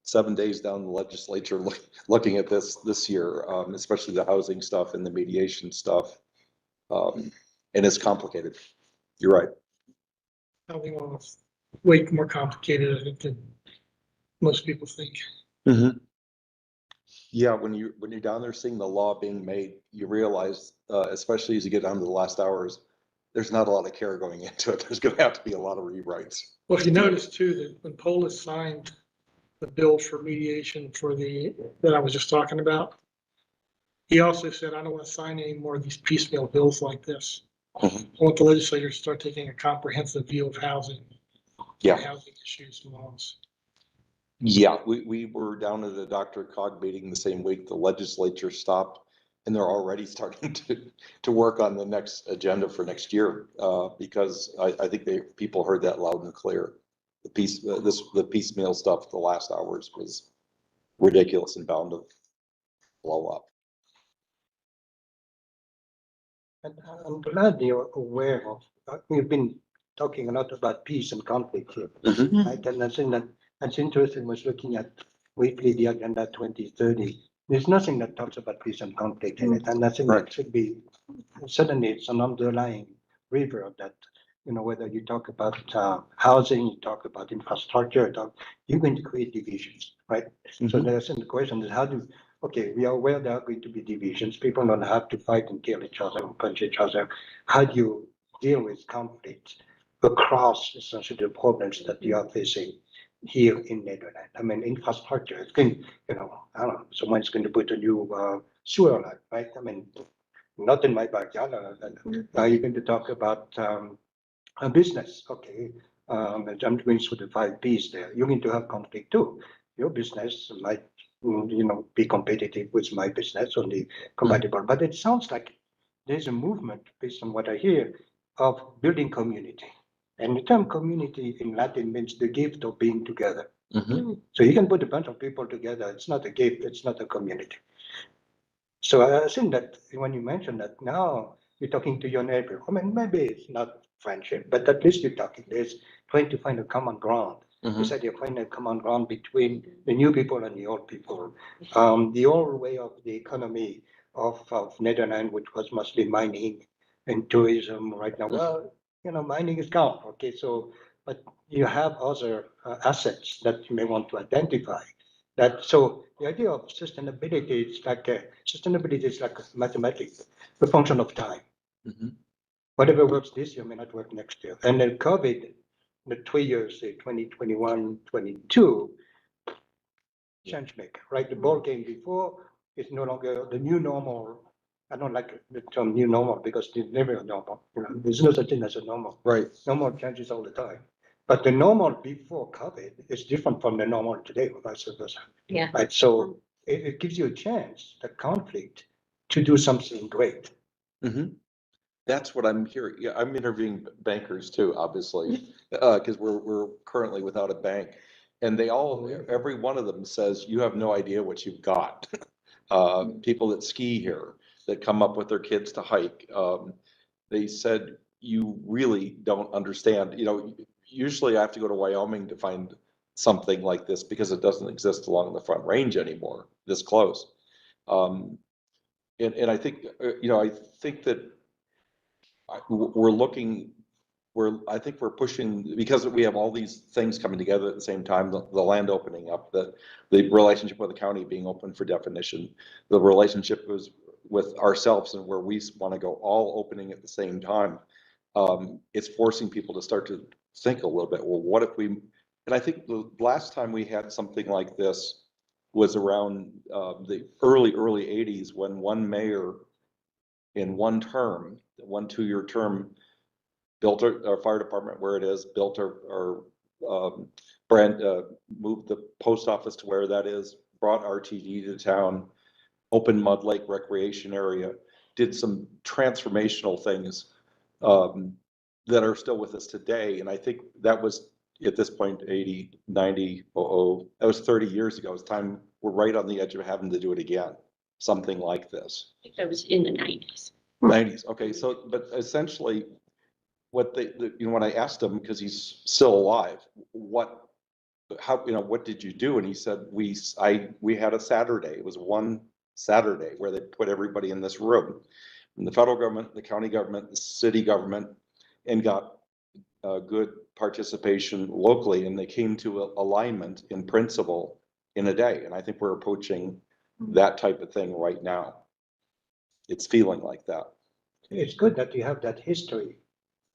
7 days down in the legislature looking at this year, especially the housing stuff and the mediation stuff, and it's complicated. You're right. Housing law is way more complicated, I think, than most people think. Yeah, when you're down there seeing the law being made, you realize, especially as you get down to the last hours, there's not a lot of care going into it. There's going to have to be a lot of rewrites. Well, if you notice too, that when Polis signed the bill for mediation that I was just talking about, he also said, I don't want to sign any more of these piecemeal bills like this. I want the legislators to start taking a comprehensive view of housing. Yeah. Housing issues and laws. Yeah, we were down at a Dr. Cog meeting the same week. The legislature stopped, and they're already starting to work on the next agenda for next year, because I think people heard that loud and clear. The piecemeal stuff the last hours was ridiculous and bound to blow up. And I'm glad you're aware of, we've been talking a lot about peace and conflict here. Right? And I think that's interesting was looking at weekly the agenda 2030. There's nothing that talks about peace and conflict in it. And I think that should be, suddenly it's an underlying river of that. You know, whether you talk about housing, you talk about infrastructure, you're going to create divisions, right? So there's the question is okay, we are aware there are going to be divisions. People don't have to fight and kill each other and punch each other. How do you deal with conflict across essentially the problems that you are facing here in Nederland? I mean, infrastructure, it's going, you know, I don't know, someone's going to put a new sewer line, right? I mean, not in my backyard. Now you're going to talk about a business, okay? I'm going through the 5 Ps there. You're going to have conflict too. Your business might, you know, be competitive with my business, only compatible. But it sounds like there's a movement, based on what I hear, of building community. And the term community in Latin means the gift of being together. Mhm. So you can put a bunch of people together. It's not a gift. It's not a community. So I think that when you mention that now you're talking to your neighbor, I mean, maybe it's not friendship, but at least you're talking. There's trying to find a common ground. This idea of finding a common ground between the new people and the old people. The old way of the economy of Netherlands, which was mostly mining and tourism right now. Well, mining is gone. Okay, so, but you have other assets that you may want to identify. So the idea of sustainability is like mathematics, a function of time. Mhm. Whatever works this year may not work next year. And then COVID, the 3 years, say 2021, 22, change maker, right? The ball game before is no longer the new normal. I don't like the term new normal because it's never a normal. There's no such thing as a normal. Right. Normal changes all the time. But the normal before COVID is different from the normal today, or vice versa. Yeah. Right. So it gives you a chance, the conflict, to do something great. Mhm. That's what I'm hearing. Yeah, I'm interviewing bankers too, obviously, because we're currently without a bank. And they all, every one of them says, you have no idea what you've got. People that ski here, that come up with their kids to hike, they said, you really don't understand. Usually I have to go to Wyoming to find something like this because it doesn't exist along the Front Range anymore, this close. And I think, I think that we're looking, I think we're pushing, because we have all these things coming together at the same time, the land opening up, the relationship with the county being open for definition, the relationship was with ourselves and where we want to go, all opening at the same time. It's forcing people to start to think a little bit, well, what if we, and I think the last time we had something like this was around the early 80s when one mayor in one term, one 2-year term, built our fire department where it is, built our brand, moved the post office to where that is, brought RTD to town, opened Mud Lake recreation area, did some transformational things that are still with us today. And I think that was at this point, 80, 90, that was 30 years ago. It's time, we're right on the edge of having to do it again. Something like this. I think that was in the 90s. 90s. Okay. So, but essentially what when I asked him, because he's still alive, what did you do? And he said, we had a Saturday. It was one Saturday where they put everybody in this room, and the federal government, the county government, the city government, and got good participation locally. And they came to alignment in principle in a day. And I think we're approaching that type of thing right now. It's feeling like that. It's good that you have that history,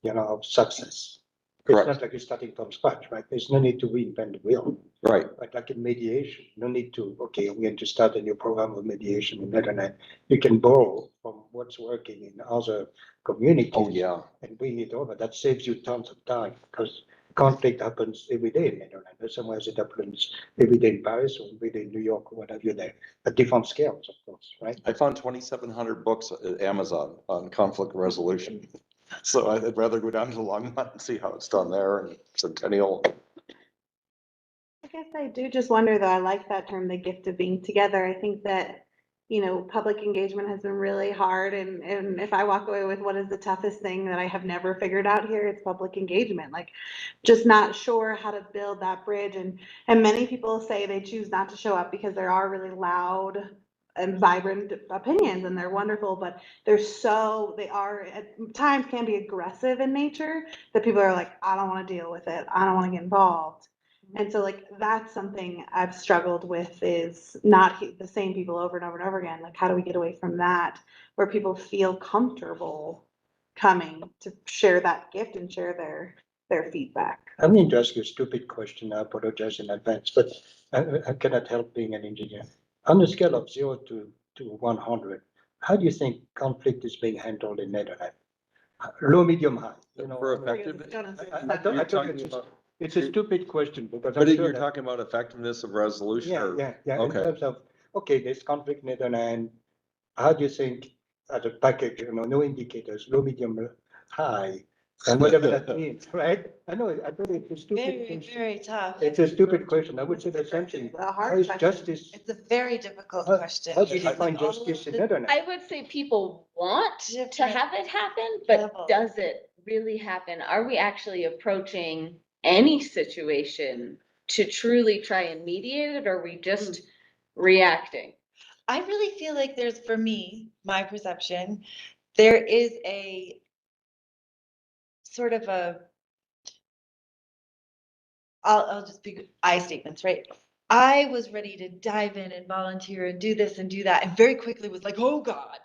of success. Correct. It's not like you're starting from scratch, right? There's no need to reinvent the wheel. Right. But like in mediation, no need to, okay, I'm going to start a new program of mediation in Netherlands. You can borrow from what's working in other communities. Oh, yeah. And bring it over. That saves you tons of time because conflict happens every day in Netherlands. There's somewhere it happens every day in Paris or every day in New York or whatever there, at different scales, of course, right? I found 2,700 books at Amazon on conflict resolution. So I'd rather go down to Longmont and see how it's done there, and Centennial. I guess I do just wonder though, I like that term, the gift of being together. I think that, public engagement has been really hard, and if I walk away with what is the toughest thing that I have never figured out here, it's public engagement. Like just not sure how to build that bridge, and many people say they choose not to show up because there are really loud and vibrant opinions and they're wonderful, but they are at times can be aggressive in nature that people are like, I don't want to deal with it. I don't want to get involved. And so like, that's something I've struggled with, is not the same people over and over and over again. Like, how do we get away from that where people feel comfortable coming to share that gift and share their feedback? I'm going to ask you a stupid question. I apologize in advance, but I cannot help being an engineer. On a scale of 0 to 100, how do you think conflict is being handled in Netherlands? Low, medium, high. For effectiveness. I don't, it's a stupid question because But I'm sure you're that, talking about effectiveness of resolution? yeah. In Okay. terms of, okay, there's conflict in Netherlands. How do you think as a package, no indicators, low, medium, high, And whatever that means, right? I know, I thought it was stupid. Very, very tough. It's a stupid question. I would say the same thing. A How hard is question. justice, It's a very difficult how question. how do you because find all of justice in the- Netherlands? I would say people want to Different have it happen, but levels. does it really happen? Are we actually approaching any situation to truly try and mediate it, or are we just reacting? I really feel like there's, for me, my perception, there is a sort of I'll just be I statements, right? I was ready to dive in and volunteer and do this and do that, and very quickly was like, oh God,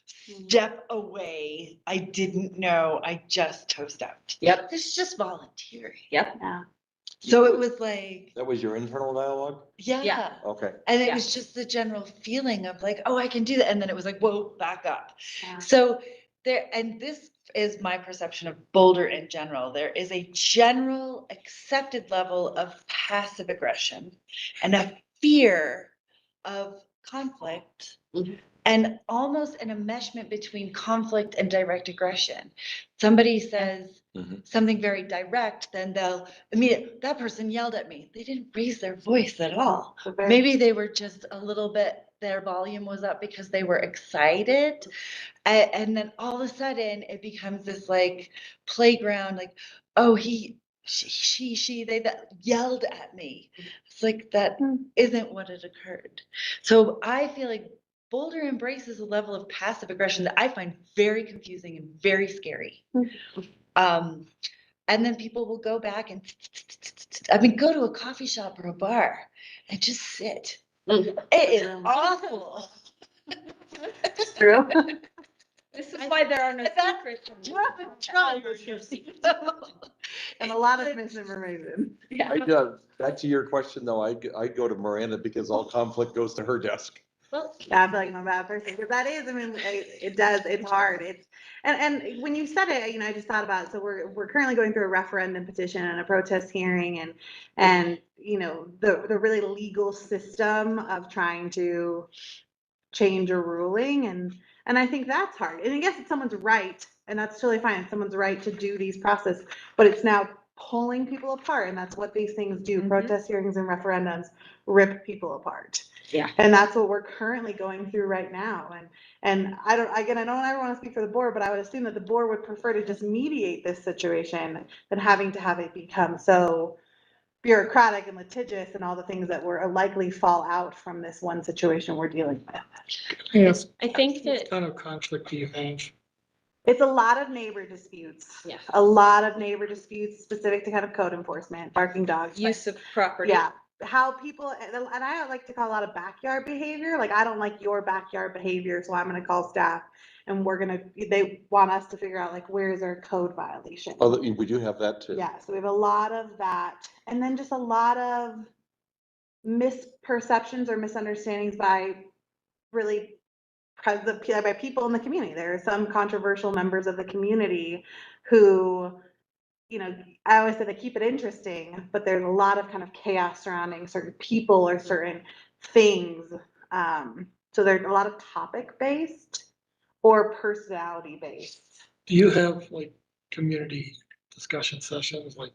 step away. I didn't know. I just toast out. Yep. This is just volunteering. Yep. Yeah. So it was like, That was your internal dialogue? yeah. Okay. And it Yeah. was just the general feeling of like, oh, I can do that. And then it was like, whoa, back up. Yeah. So there, and this is my perception of Boulder in general. There is a general accepted level of passive aggression and a fear of conflict. Mhm. And almost an enmeshment between conflict and direct aggression. Somebody says Mhm. something very direct, then they'll immediately, that person yelled at me. They didn't raise their voice at all. So very- Maybe they were just a little bit, their volume was up because they were excited. And then all of a sudden it becomes this like playground, like, oh, they that yelled at me. It's like that isn't what had occurred. So I feel like Boulder embraces a level of passive aggression that I find very confusing and very scary. And then people will go back and, I mean, go to a coffee shop or a bar and just sit. Mm. It is awful. It's true. This is why there are no secrets. And a lot of misinformation. Yeah. Back to your question though, I go to Miranda because all conflict goes to her desk. Well, Yeah, I feel like I'm a bad person because that is, I mean, it does, it's hard. It's, and when you said it, you know, I just thought about, so we're currently going through a referendum petition and a protest hearing and, you know, the really legal system of trying to change a ruling. And I think that's hard. And I guess it's someone's right, and that's totally fine. It's someone's right to do these process, but it's now pulling people apart. And that's what these things do. Mhm. Protest hearings and referendums rip people apart. Yeah. And that's what we're currently going through right now. And I don't ever want to speak for the board, but I would assume that the board would prefer to just mediate this situation than having to have it become so bureaucratic and litigious and all the things that will likely fall out from this one situation we're dealing with. Yes. I think What that, kind of conflict do you have? It's a lot of neighbor disputes. Yeah. A lot of neighbor disputes specific to kind of code enforcement, barking dogs. use of property. Yeah, how people, and I like to call a lot of backyard behavior, like I don't like your backyard behavior, so I'm gonna call staff and they want us to figure out like, where's our code violation? Oh, we do have that too. Yeah, so we have a lot of that, and then just a lot of misperceptions or misunderstandings by really by people in the community. There are some controversial members of the community who, you know, I always say they keep it interesting, but there's a lot of kind of chaos surrounding certain people or certain things. So there's a lot of topic based or personality based. Do you have like community discussion sessions, like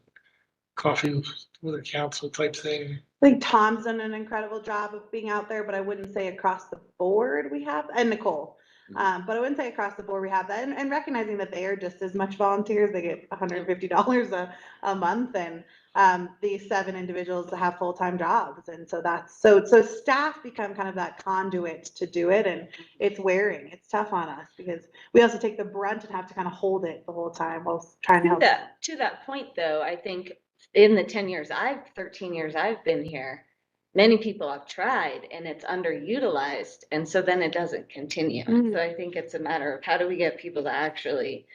coffee with a council type thing? I think Tom's done an incredible job of being out there, but I wouldn't say across the board we have, and Nicole. But I wouldn't say across the board we have that, and recognizing that they are just as much volunteers. They get $150 a month, and these 7 individuals have full-time jobs, and so that's so staff become kind of that conduit to do it, and it's wearing. It's tough on us because we also take the brunt and have to kind of hold it the whole time while trying to help. To that point though, I think in the 13 years I've been here, many people have tried and it's underutilized. And so then it doesn't continue. So I think it's a matter of how do we get people to actually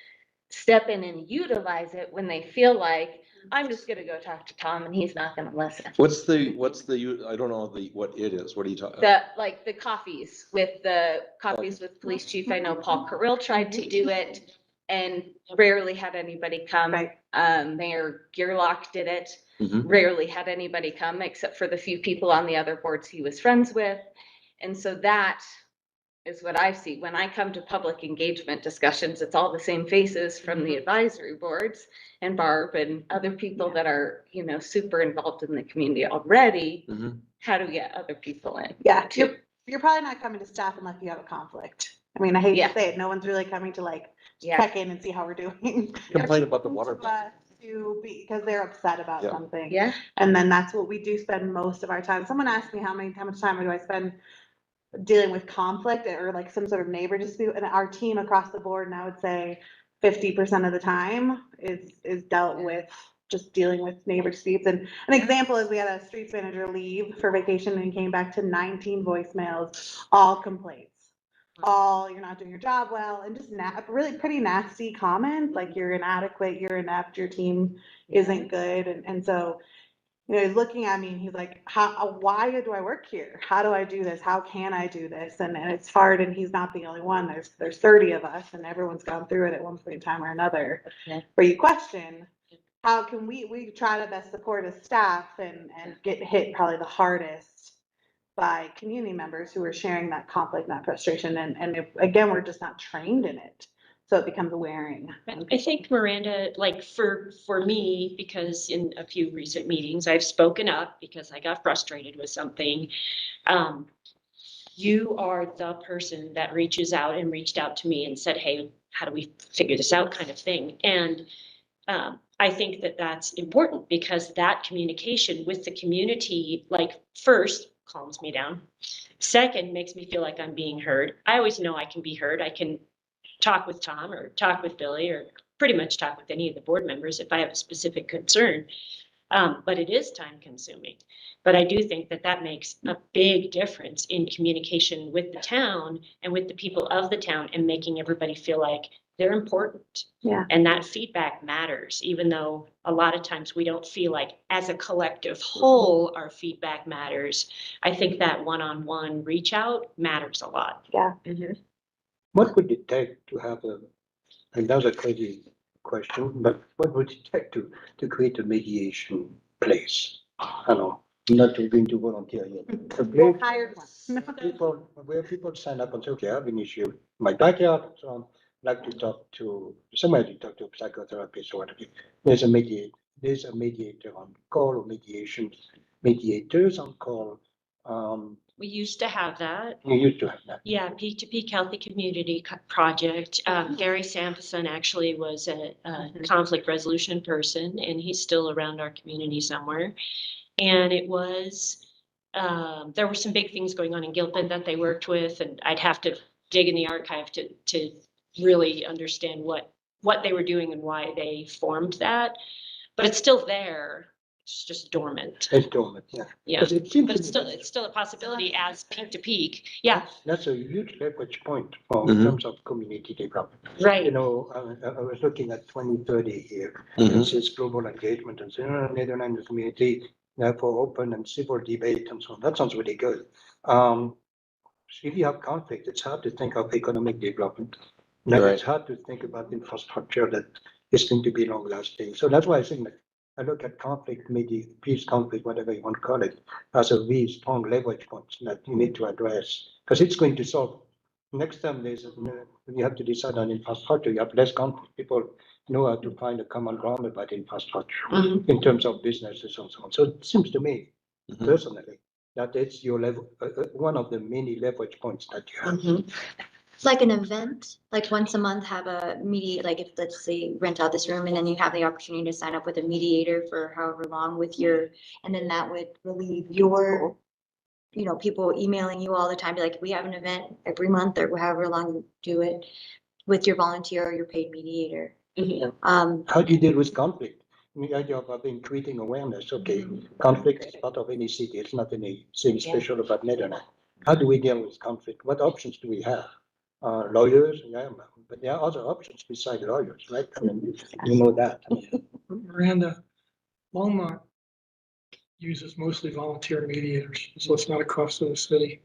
step in and utilize it when they feel like I'm just gonna go talk to Tom and he's not gonna listen. What's the, I don't know what it is. What are you talking? The coffees with police chief. I know Paul Carrill tried to do it and rarely had anybody come. Right. Mayor Gearlock did it. Mhm. Rarely had anybody come except for the few people on the other boards he was friends with. And so that is what I see. When I come to public engagement discussions, it's all the same faces from the advisory boards and Barb and other people that are, you know, super involved in the community already. Mhm. How do we get other people in? Yeah, you're probably not coming to staff unless you have a conflict. I mean, I hate Yeah. to say it, no one's really coming to like Yeah. check in and see how we're doing. Complain about the water. Because they're upset about Yeah. something. Yeah. And then that's what we do spend most of our time. Someone asked me how much time do I spend dealing with conflict or like some sort of neighbor dispute, and our team across the board, and I would say 50% of the time is dealt with just dealing with neighbor disputes. And an example is we had a streets manager leave for vacation and came back to 19 voicemails, all complaints. All, you're not doing your job well, and just really pretty nasty comments like you're inadequate, you're inept, your team isn't good. And so, you know, he's looking at me and he's like, why do I work here? How do I do this? How can I do this? And it's hard, and he's not the only one. There's 30 of us, and everyone's gone through it at one point in time or another. Okay. Where you question, how can we try to best support as staff and get hit probably the hardest by community members who are sharing that conflict, that frustration. And if, again, we're just not trained in it. So it becomes wearing. I think, Miranda, like for me, because in a few recent meetings, I've spoken up because I got frustrated with something. You are the person that reaches out and reached out to me and said, hey, how do we figure this out, kind of thing. And I think that that's important because that communication with the community, like, first calms me down. Second, makes me feel like I'm being heard. I always know I can be heard. I can talk with Tom or talk with Billy or pretty much talk with any of the board members if I have a specific concern. But it is time consuming. But I do think that that makes a big difference in communication with the town and with the people of the town and making everybody feel like they're important. Yeah. And that feedback matters, even though a lot of times we don't feel like as a collective whole, our feedback matters. I think that one-on-one reach out matters a lot. Yeah. Mhm. What would it take to have and that's a crazy question, but what would it take to create a mediation place? I don't know, not to going to volunteer yet. A place Hired one. where people sign up and say, okay, I have an issue in my backyard, so I'd like to talk to somebody, to talk to a psychotherapist or whatever. There's a mediator on call, or mediators on call. We used to have that. You used to have that. Yeah, Peak to Peak Healthy Community Project. Gary Sampson actually was a conflict resolution person, and he's still around our community somewhere. And it was, there were some big things going on in Gilpin that they worked with, and I'd have to dig in the archive to really understand what they were doing and why they formed that. But it's still there. It's just dormant. It's dormant, yeah. Yeah, Because it seems but to me it's still a possibility as Peak to Peak. Yeah, that's a huge leverage point in Mhm. terms of community development. right. You know, I was looking at 2030 here. Mhm. It says global engagement and Netherlands community, therefore open and civil debate and so on. That sounds really good. If you have conflict, it's hard to think of economic development. Now, Right. it's hard to think about infrastructure that is going to be long lasting. So that's why I think that I look at conflict, maybe peace conflict, whatever you want to call it, as a really strong leverage point that you need to address because it's going to solve. Next time you have to decide on infrastructure, you have less conflict. People know how to find a common ground about infrastructure Mhm. in terms of businesses and so on. So it seems to me Mhm. personally that it's your level, one of the many leverage points that you have. Mhm. Like an event, like once a month have a like if, let's say, rent out this room and then you have the opportunity to sign up with a mediator for however long with your, and then that would relieve your, you know, people emailing you all the time, be like, we have an event every month or however long you do it with your volunteer or your paid mediator. Mhm. How do you deal with conflict? The idea of having creating awareness, okay, conflict is part of any city, it's not anything special about Netherlands. How do we deal with conflict? What options do we have? Lawyers, yeah, but there are other options besides lawyers, right? I mean, you know that. Miranda, Longmont uses mostly volunteer mediators, so it's not a cost to the city.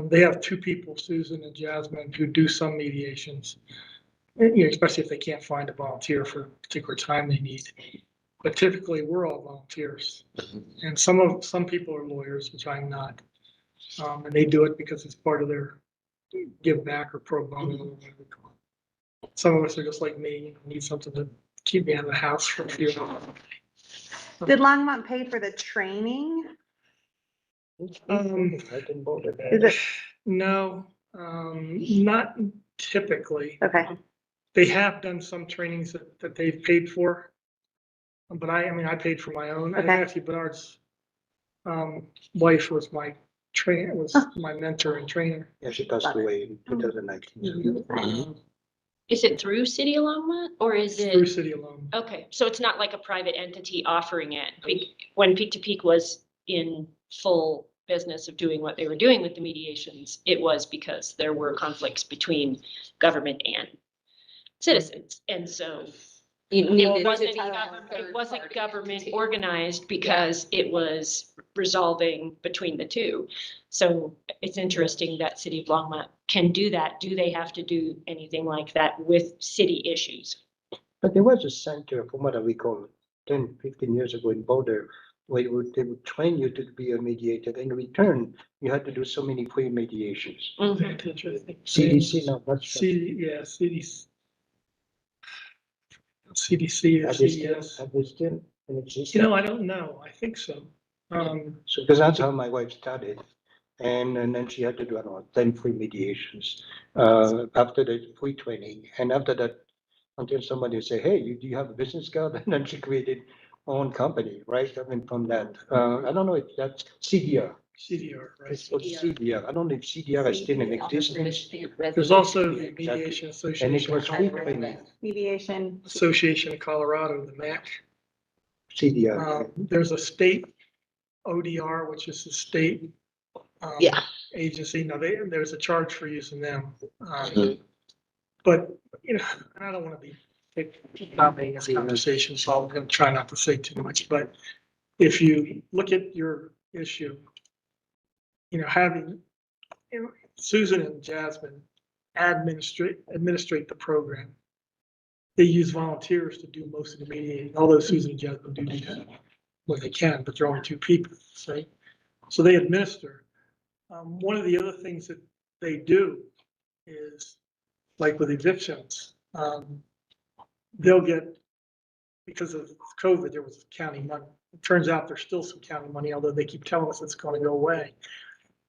They have two people, Susan and Jasmine, who do some mediations, you know, especially if they can't find a volunteer for a particular time they need. But typically, we're all volunteers, and some people are lawyers, which I'm not, and they do it because it's part of their give back or pro bono. Whatever we call it. Some of us are just like me, you know, need something to keep me out of the house for a few hours. Did Longmont pay for the training? Right in Boulder. Is it, No, not typically. okay, They have done some trainings that they've paid for. But I mean, I paid for my own. And Okay. actually Bernard's wife was my my mentor and trainer. Yeah, she passed away in 2019. Is it through City of Longmont or is Through it? City alone. Okay, so it's not like a private entity offering it. When Peak to Peak was in full business of doing what they were doing with the mediations, it was because there were conflicts between government and citizens. And so it wasn't government organized because it was resolving between the two. So it's interesting that City of Longmont can do that. Do they have to do anything like that with city issues? But there was a center, from what I recall, 10, 15 years ago in Boulder, where they would train you to be a mediator. In return, you had to do so many free mediations. That's interesting. CDC, no, not sure. CDC or Are they still, CES. are they still in existence? You know, I don't know. I think so. So, because that's how my wife started. And then she had to do, I don't know, 10 free mediations after the free training. And after that, until somebody would say, hey, do you have a business card? And then she created her own company, right? I mean, from that. I don't know if that's CDR. CDR, right? It's called CDR. I don't know if CDR is still in existence. There's also the Exactly. Mediation And it Association, was free training, mediation? Association of Colorado, the MAC. CDR. There's a state ODR, which is the state agency. Now, there's a charge for using them. But, you know, and I don't want to be dominating this conversation, so I'm going to try not to say too much. But if you look at your issue, you know, having, you know, Susan and Jasmine administrate the program. They use volunteers to do most of the mediating, although Susan and Jasmine do what they can, but they're only two people, right? So they administer. One of the other things that they do is, like with evictions, they'll get, because of COVID, there was county money. It turns out there's still some county money, although they keep telling us it's going to go away.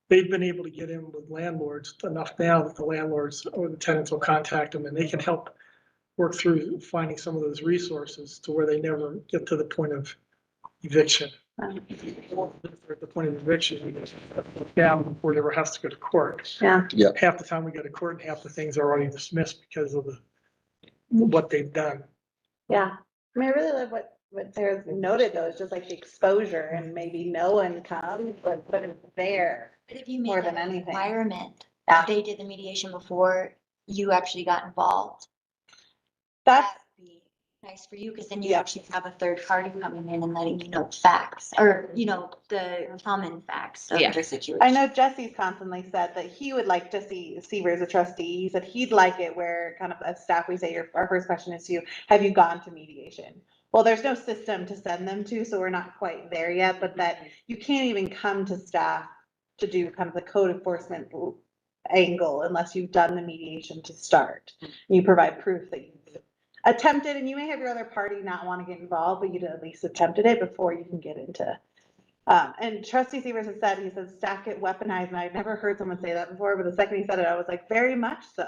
They've been able to get in with landlords enough now that the landlords or the tenants will contact them and they can help work through finding some of those resources to where they never get to the point of eviction. At the point of eviction, down before it ever has to go to court. Yeah. Half the time we go to court and half the things are already dismissed because of what they've done. Yeah. I mean, I really love what Sarah's noted though, it's just like the exposure and maybe no income, but it's there. But if you More made than an anything. environment, Yeah. they did the mediation before you actually got involved, That's, that'd be nice for you, because then you Yeah. actually have a third party coming in and letting you know facts, or, you know, the common facts of Yeah. the situation. I know Jesse's constantly said that he would like to see Seaver as a trustee. He said he'd like it where kind of as staff, we say, our first question is to you, have you gone to mediation? Well, there's no system to send them to, so we're not quite there yet, but that you can't even come to staff to do kind of the code enforcement angle unless you've done the mediation to start. You provide proof that you've attempted, and you may have your other party not want to get involved, but you'd at least attempted it before you can get into. And Trustee Severs has said, he says, staff get weaponized, and I've never heard someone say that before, but the second he said it, I was like, very much so.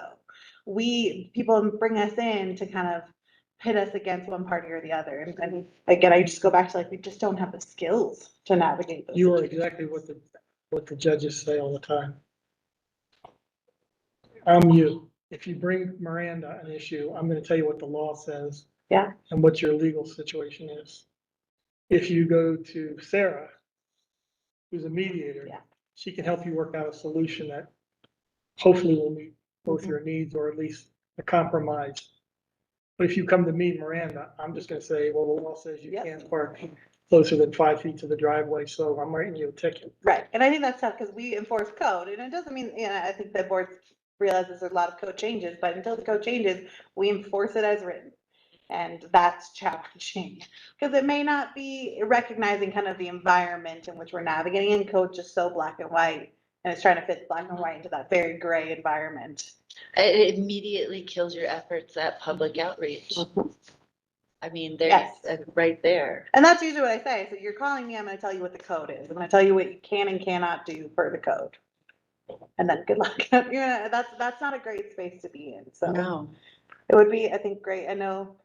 People bring us in to kind of pit us against one party or the other. And again, I just go back to like, we just don't have the skills to navigate those. You are exactly what the judges say all the time. If you bring Miranda an issue, I'm gonna tell you what the law says. Yeah. And what your legal situation is. If you go to Sarah, who's a mediator. Yeah. She can help you work out a solution that hopefully will meet both your needs or at least a compromise. But if you come to me, Miranda, I'm just gonna say, well, the law says you Yep. can't park closer than 5 feet to the driveway, so I'm writing you a ticket. Right, and I think that's tough because we enforce code, and it doesn't mean, you know, I think the board realizes there's a lot of code changes, but until the code changes, we enforce it as written. And that's challenging, because it may not be recognizing kind of the environment in which we're navigating, and code just so black and white. And it's trying to fit black and white into that very gray environment. It immediately kills your efforts at public outreach. I mean, there's Yes. right there. And that's usually what I say. So you're calling me, I'm gonna tell you what the code is. I'm gonna tell you what you can and cannot do per the code. And then good luck. Yeah, that's not a great space to be in. So No. it would be, I think, great. I know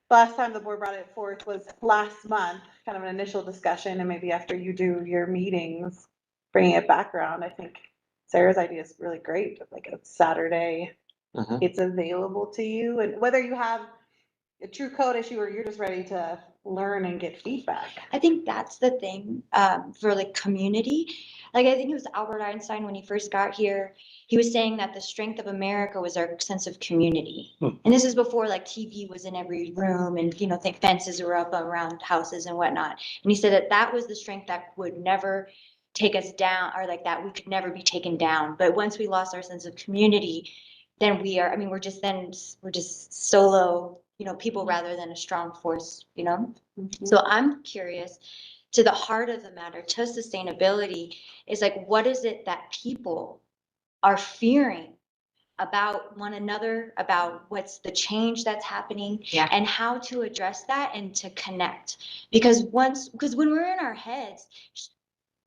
last time the board brought it forth was last month, kind of an initial discussion, and maybe after you do your meetings, bringing it back around. I think Sarah's idea is really great. Like a Saturday, Mhm. it's available to you, and whether you have a true code issue or you're just ready to learn and get feedback. I think that's the thing, for like community. Like, I think it was Albert Einstein when he first got here, he was saying that the strength of America was our sense of community. And this is before like TV was in every room and, you know, think fences were up around houses and whatnot. And he said that that was the strength that would never take us down, or like that we could never be taken down. But once we lost our sense of community, then we're just solo, you know, people rather than a strong force, you know? So I'm curious, to the heart of the matter, to sustainability, is like, what is it that people are fearing about one another, about what's the change that's happening, Yeah. and how to address that and to connect? Because when we're in our heads,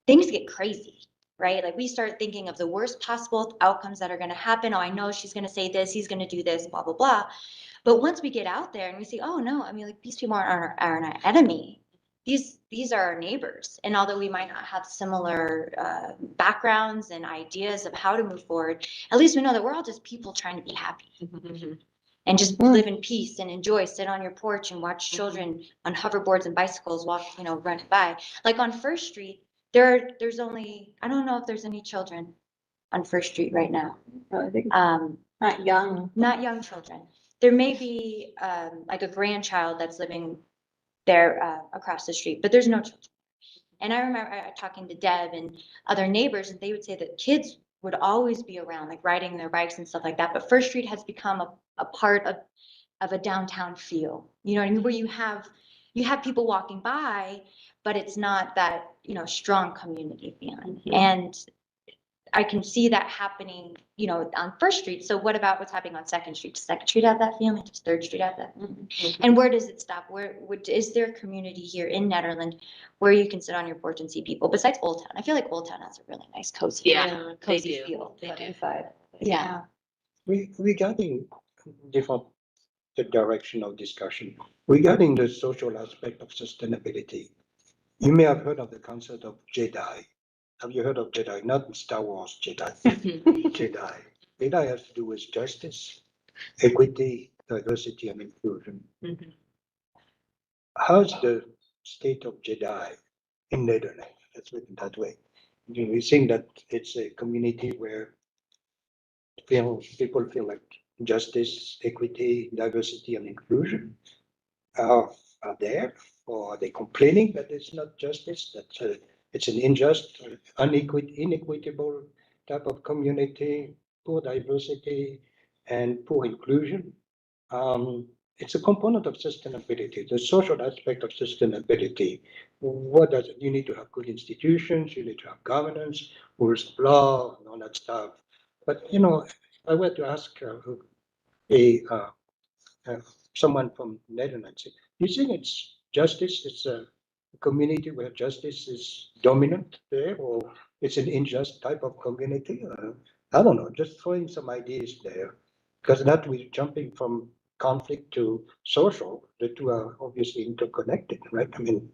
things get crazy. Right? Like we start thinking of the worst possible outcomes that are going to happen. Oh, I know she's going to say this, he's going to do this, blah, blah, blah. But once we get out there and we see, oh no, I mean, like these people aren't our enemy. These are our neighbors. And although we might not have similar backgrounds and ideas of how to move forward, at least we know that we're all just people trying to be happy and just live in peace and enjoy, sit on your porch and watch children on hoverboards and bicycles walk, you know, running by. Like on First Street, there's only, I don't know if there's any children on First Street right now. I think Not not young. young children. There may be like a grandchild that's living there across the street, but there's no children. And I remember talking to Deb and other neighbors, and they would say that kids would always be around, like riding their bikes and stuff like that. But First Street has become a part of a downtown feel. You know what I mean? Where you have people walking by, but it's not that, you know, strong community feeling. And I can see that happening, you know, on First Street. So what about what's happening on Second Street? Does Second Street have that feeling? Does Third Street have that feeling? And where does it stop? Is there a community here in Nederland where you can sit on your porch and see people besides Old Town? I feel like Old Town has a really nice cozy feel. They do. Inside. Yeah. Regarding different the direction of discussion, regarding the social aspect of sustainability, you may have heard of the concept of Jedi. Have you heard of Jedi? Not Star Wars Jedi. Jedi. Jedi has to do with justice, equity, diversity, and inclusion. How's the state of Jedi in Netherlands? Let's put it that way. Do you think that it's a community where people feel like justice, equity, diversity, and inclusion are there? Or are they complaining that it's not justice, that it's an unjust, inequitable type of community, poor diversity, and poor inclusion? It's a component of sustainability, the social aspect of sustainability. What does it? You need to have good institutions, you need to have governance, rules of law, and all that stuff. But, you know, if I were to ask someone from Netherlands, do you think it's justice? It's a community where justice is dominant there, or it's an unjust type of community? I don't know, just throwing some ideas there, because that we're jumping from conflict to social. The two are obviously interconnected, right? I mean,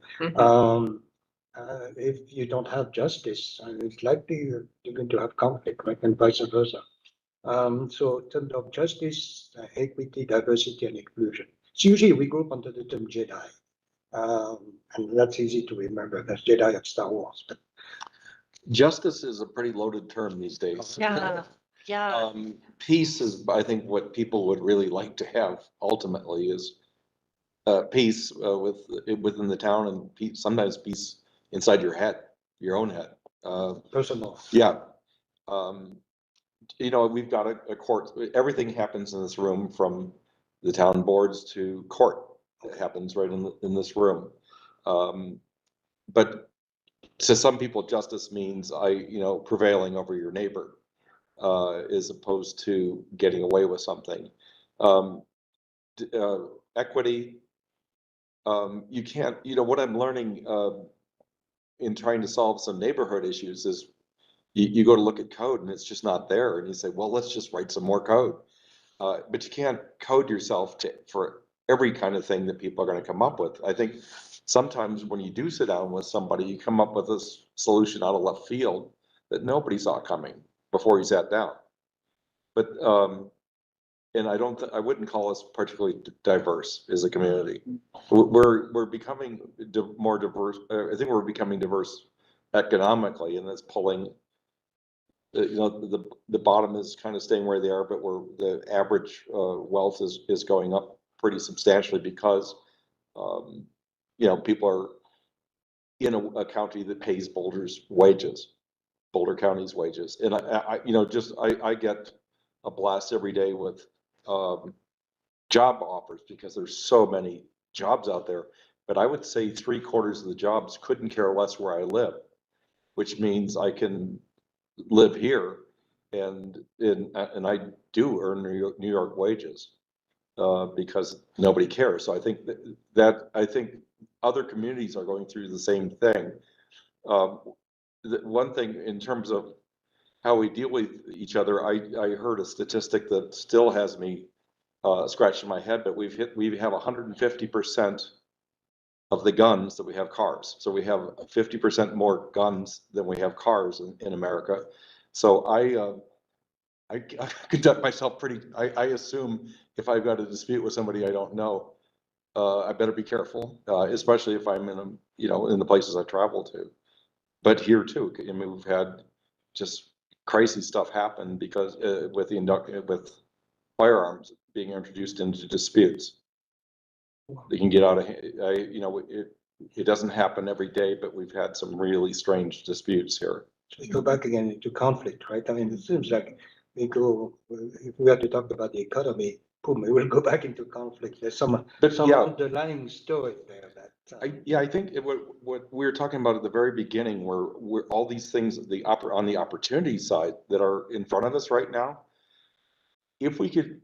if you don't have justice, it's likely you're going to have conflict, right, and vice versa. So in terms of justice, equity, diversity, and inclusion. So usually we group under the term Jedi. And that's easy to remember. That's Jedi of Star Wars. But Justice is a pretty loaded term these days. Yeah. Peace is, I think, what people would really like to have ultimately is peace within the town, and peace, sometimes peace inside your head, your own head. personal. Yeah. You know, we've got a court. Everything happens in this room, from the town boards to court. It happens right in this room. But to some people, justice means prevailing over your neighbor, as opposed to getting away with something. Equity, you can't, what I'm learning in trying to solve some neighborhood issues is you go to look at code and it's just not there. And you say, well, let's just write some more code. But you can't code yourself for every kind of thing that people are going to come up with. I think sometimes when you do sit down with somebody, you come up with a solution out of left field that nobody saw coming before you sat down. But and I wouldn't call us particularly diverse as a community. We're becoming more diverse. I think we're becoming diverse economically, and it's pulling. The bottom is kind of staying where they are, but the average wealth is going up pretty substantially because people are in a county that pays Boulder County's wages, and I get a blast every day with job offers because there's so many jobs out there. But I would say 3/4 of the jobs couldn't care less where I live, which means I can live here and I do earn New York wages because nobody cares. So I think that I think other communities are going through the same thing. One thing in terms of how we deal with each other, I heard a statistic that still has me scratching my head, but we have 150% of the guns that we have cars. So we have 50% more guns than we have cars in America. So I conduct myself I assume if I've got a dispute with somebody I don't know, I better be careful, especially if I'm in the places I travel to. But here too, I mean, we've had just crazy stuff happen because with firearms being introduced into disputes. They can get out of, it doesn't happen every day, but we've had some really strange disputes here. So we go back again into conflict, right? I mean, it seems like if we have to talk about the economy, boom, we will go back into conflict. There's some underlying story there that. I think what we were talking about at the very beginning, where all these things, on the opportunity side that are in front of us right now, if we could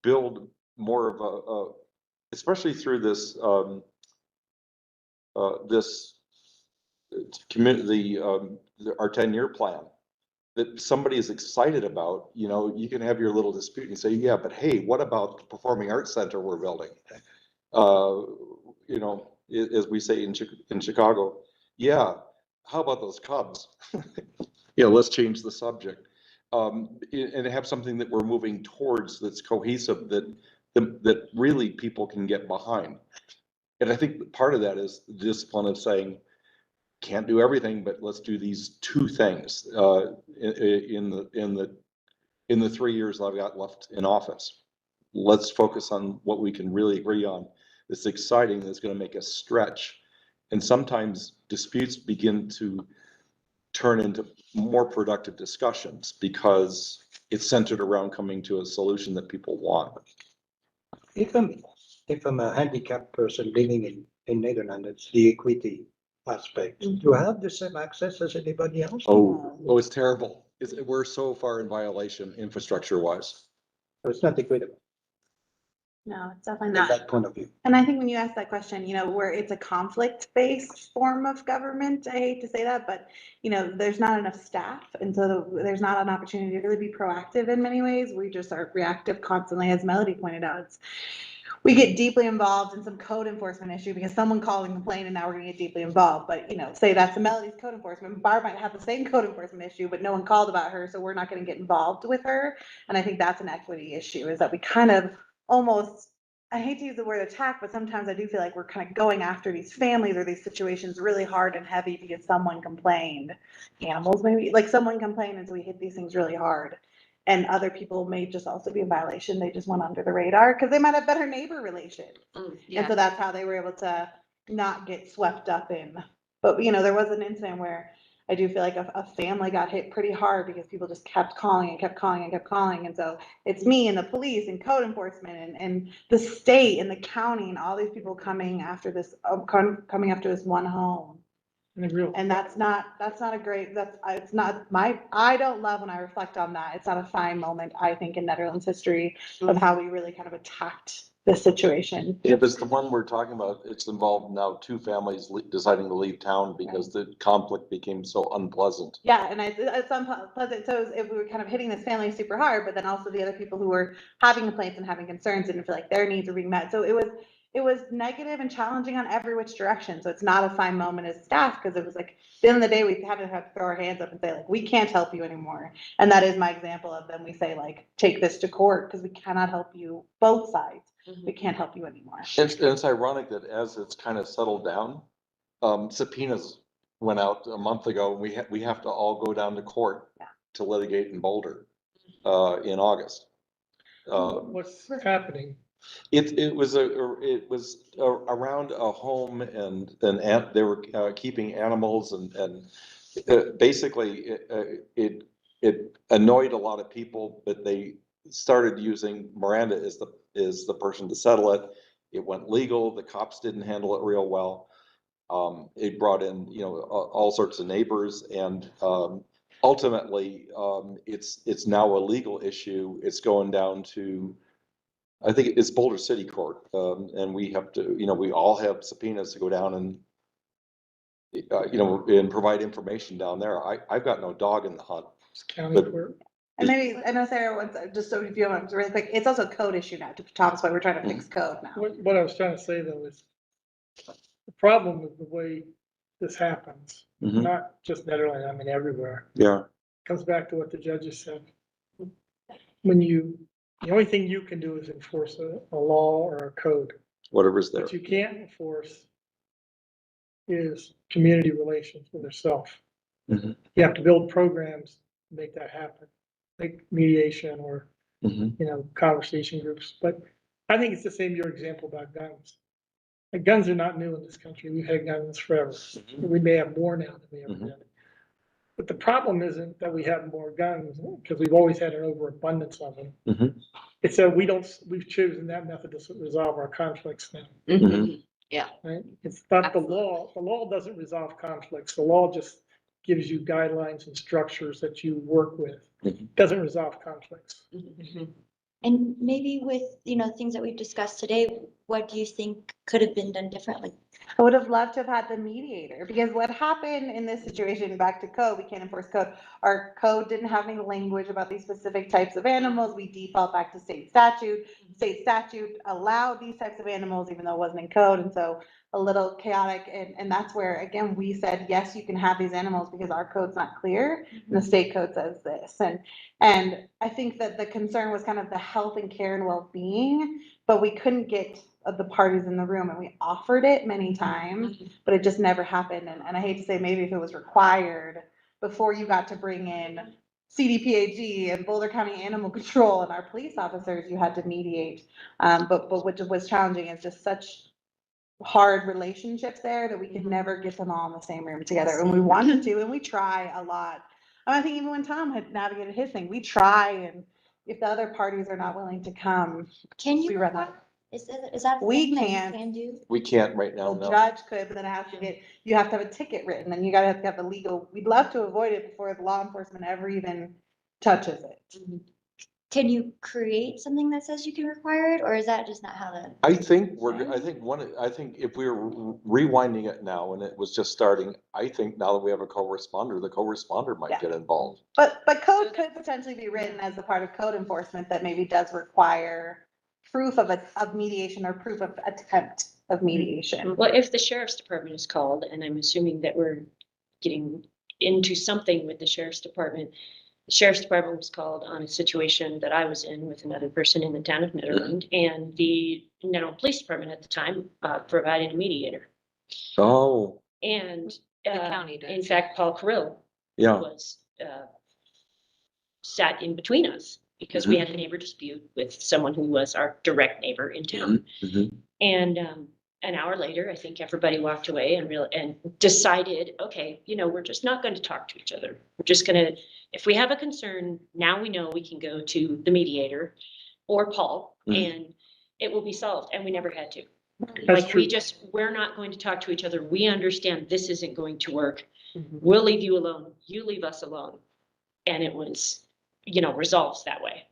build more of especially through this community, our 10-year plan that somebody is excited about, you can have your little dispute and say, yeah, but hey, what about the performing arts center we're building? As we say in Chicago, yeah, how about those Cubs? Let's change the subject. And have something that we're moving towards that's cohesive, that really people can get behind. And I think part of that is the discipline of saying, can't do everything, but let's do these two things in the 3 years I've got left in office. Let's focus on what we can really agree on. It's exciting. That's going to make us stretch. And sometimes disputes begin to turn into more productive discussions because it's centered around coming to a solution that people want. If I'm a handicapped person living in Nederland, it's the equity aspect. Do I have the same access as anybody else? Oh, it's terrible. We're so far in violation infrastructure wise. So it's not equitable No, it's definitely from not. that point of view. And I think when you ask that question, where it's a conflict-based form of government, I hate to say that, but, there's not enough staff. And so there's not an opportunity to really be proactive in many ways. We just are reactive constantly, as Melody pointed out. We get deeply involved in some code enforcement issue because someone called and complained and now we're gonna get deeply involved. But, say that's Melody's code enforcement. Barb might have the same code enforcement issue, but no one called about her, so we're not gonna get involved with her. And I think that's an equity issue, is that we kind of almost, I hate to use the word attack, but sometimes I do feel like we're kind of going after these families or these situations really hard and heavy because someone complained. Animals maybe, like someone complained, and so we hit these things really hard. And other people may just also be in violation. They just went under the radar because they might have better neighbor relations. And so that's how they were able to not get swept up in. But, there was an incident where I do feel like a family got hit pretty hard because people just kept calling and kept calling and kept calling. And so it's me and the police and code enforcement and the state and the county and all these people coming after this one home. And that's not a great, it's not I don't love when I reflect on that. It's not a fine moment, I think, in Netherlands history of how we really kind of attacked this situation. If it's the one we're talking about, it's involved now two families deciding to leave town because the conflict became so unpleasant. Yeah, and it's unpleasant. So if we were kind of hitting this family super hard, but then also the other people who were having complaints and having concerns didn't feel like their needs were being met. So it was negative and challenging on every which direction. So it's not a fine moment as staff, because it was like, at the end of the day, we had to throw our hands up and say, like, we can't help you anymore. And that is my example of them. We say, like, take this to court because we cannot help you, both sides. We can't help you anymore. It's ironic that as it's kind of settled down, subpoenas went out a month ago. We have to all go down to court to litigate in Boulder in August. What's happening? It was around a home and they were keeping animals and basically it annoyed a lot of people, but they started using Miranda as the person to settle it. It went legal. The cops didn't handle it real well. It brought in, all sorts of neighbors, and ultimately, it's now a legal issue. It's going down to, I think it's Boulder City Court, and we have to, we all have subpoenas to go down and, and provide information down there. I've got no dog in the hunt. It's county But- court. And maybe, I know Sarah wants, just so you feel, really quick, it's also a code issue now, to Tom's point, we're trying to fix code now. What I was trying to say though is the problem with the way this happens, Mhm. not just Nederland, I mean, everywhere, Yeah. comes back to what the judges said. The only thing you can do is enforce a law or a code. Whatever's there. What you can't enforce is community relations with yourself. Mhm. You have to build programs to make that happen, like mediation or, Mhm. conversation groups. But I think it's the same, your example about guns. Like, guns are not new in this country. We've had guns forever. We may have more now than we ever did. But the problem isn't that we have more guns, because we've always had an overabundance of them. Mhm. It's that we've chosen that method to resolve our conflicts now. Mhm. Right? It's not the law. The law doesn't resolve conflicts. The law just gives you guidelines and structures that you work with. Doesn't resolve conflicts. And maybe with, things that we've discussed today, what do you think could have been done differently? I would have loved to have had the mediator, because what happened in this situation, back to code, we can't enforce code. Our code didn't have any language about these specific types of animals. We default back to state statute. State statute allowed these types of animals, even though it wasn't in code. And so a little chaotic. And that's where, again, we said, yes, you can have these animals because our code's not clear. And the state code says this. And I think that the concern was kind of the health and care and well-being, but we couldn't get the parties in the room, and we offered it many times, but it just never happened. And I hate to say, maybe if it was required before you got to bring in CDPAG and Boulder County Animal Control and our police officers, you had to mediate. But what was challenging is just such hard relationships there that we could never get them all in the same room together. And we wanted to, and we try a lot. And I think even when Tom had navigated his thing, we try, and if the other parties are not willing to come, Can we you, run that. is that a We thing that you can't. can do? We can't right now, The no. judge could, but then you have to have a ticket written, and you gotta have to have a legal, we'd love to avoid it before the law enforcement ever even touches it. Can you create something that says you can require it, or is that just not how the? I think if we were rewinding it now and it was just starting, I think now that we have a co-responder, the co-responder might get involved. But code could potentially be written as a part of code enforcement that maybe does require proof of mediation or proof of attempt of mediation. Well, if the sheriff's department is called, and I'm assuming that we're getting into something with the sheriff's department. The sheriff's department was called on a situation that I was in with another person in the town of Nederland, and the Nederland Police Department at the time provided a mediator. Oh. And county does. in fact, Paul Carrill Yeah. was sat in between us because we had a neighbor dispute with someone who was our direct neighbor in town. And an hour later, I think everybody walked away and decided, okay, we're just not going to talk to each other. We're just going to, if we have a concern, now we know we can go to the mediator or Paul and it will be solved. And we never had to. That's Like, we true. just, we're not going to talk to each other. We understand this isn't going to work. Mhm. We'll leave you alone. You leave us alone. And it was, resolves that way.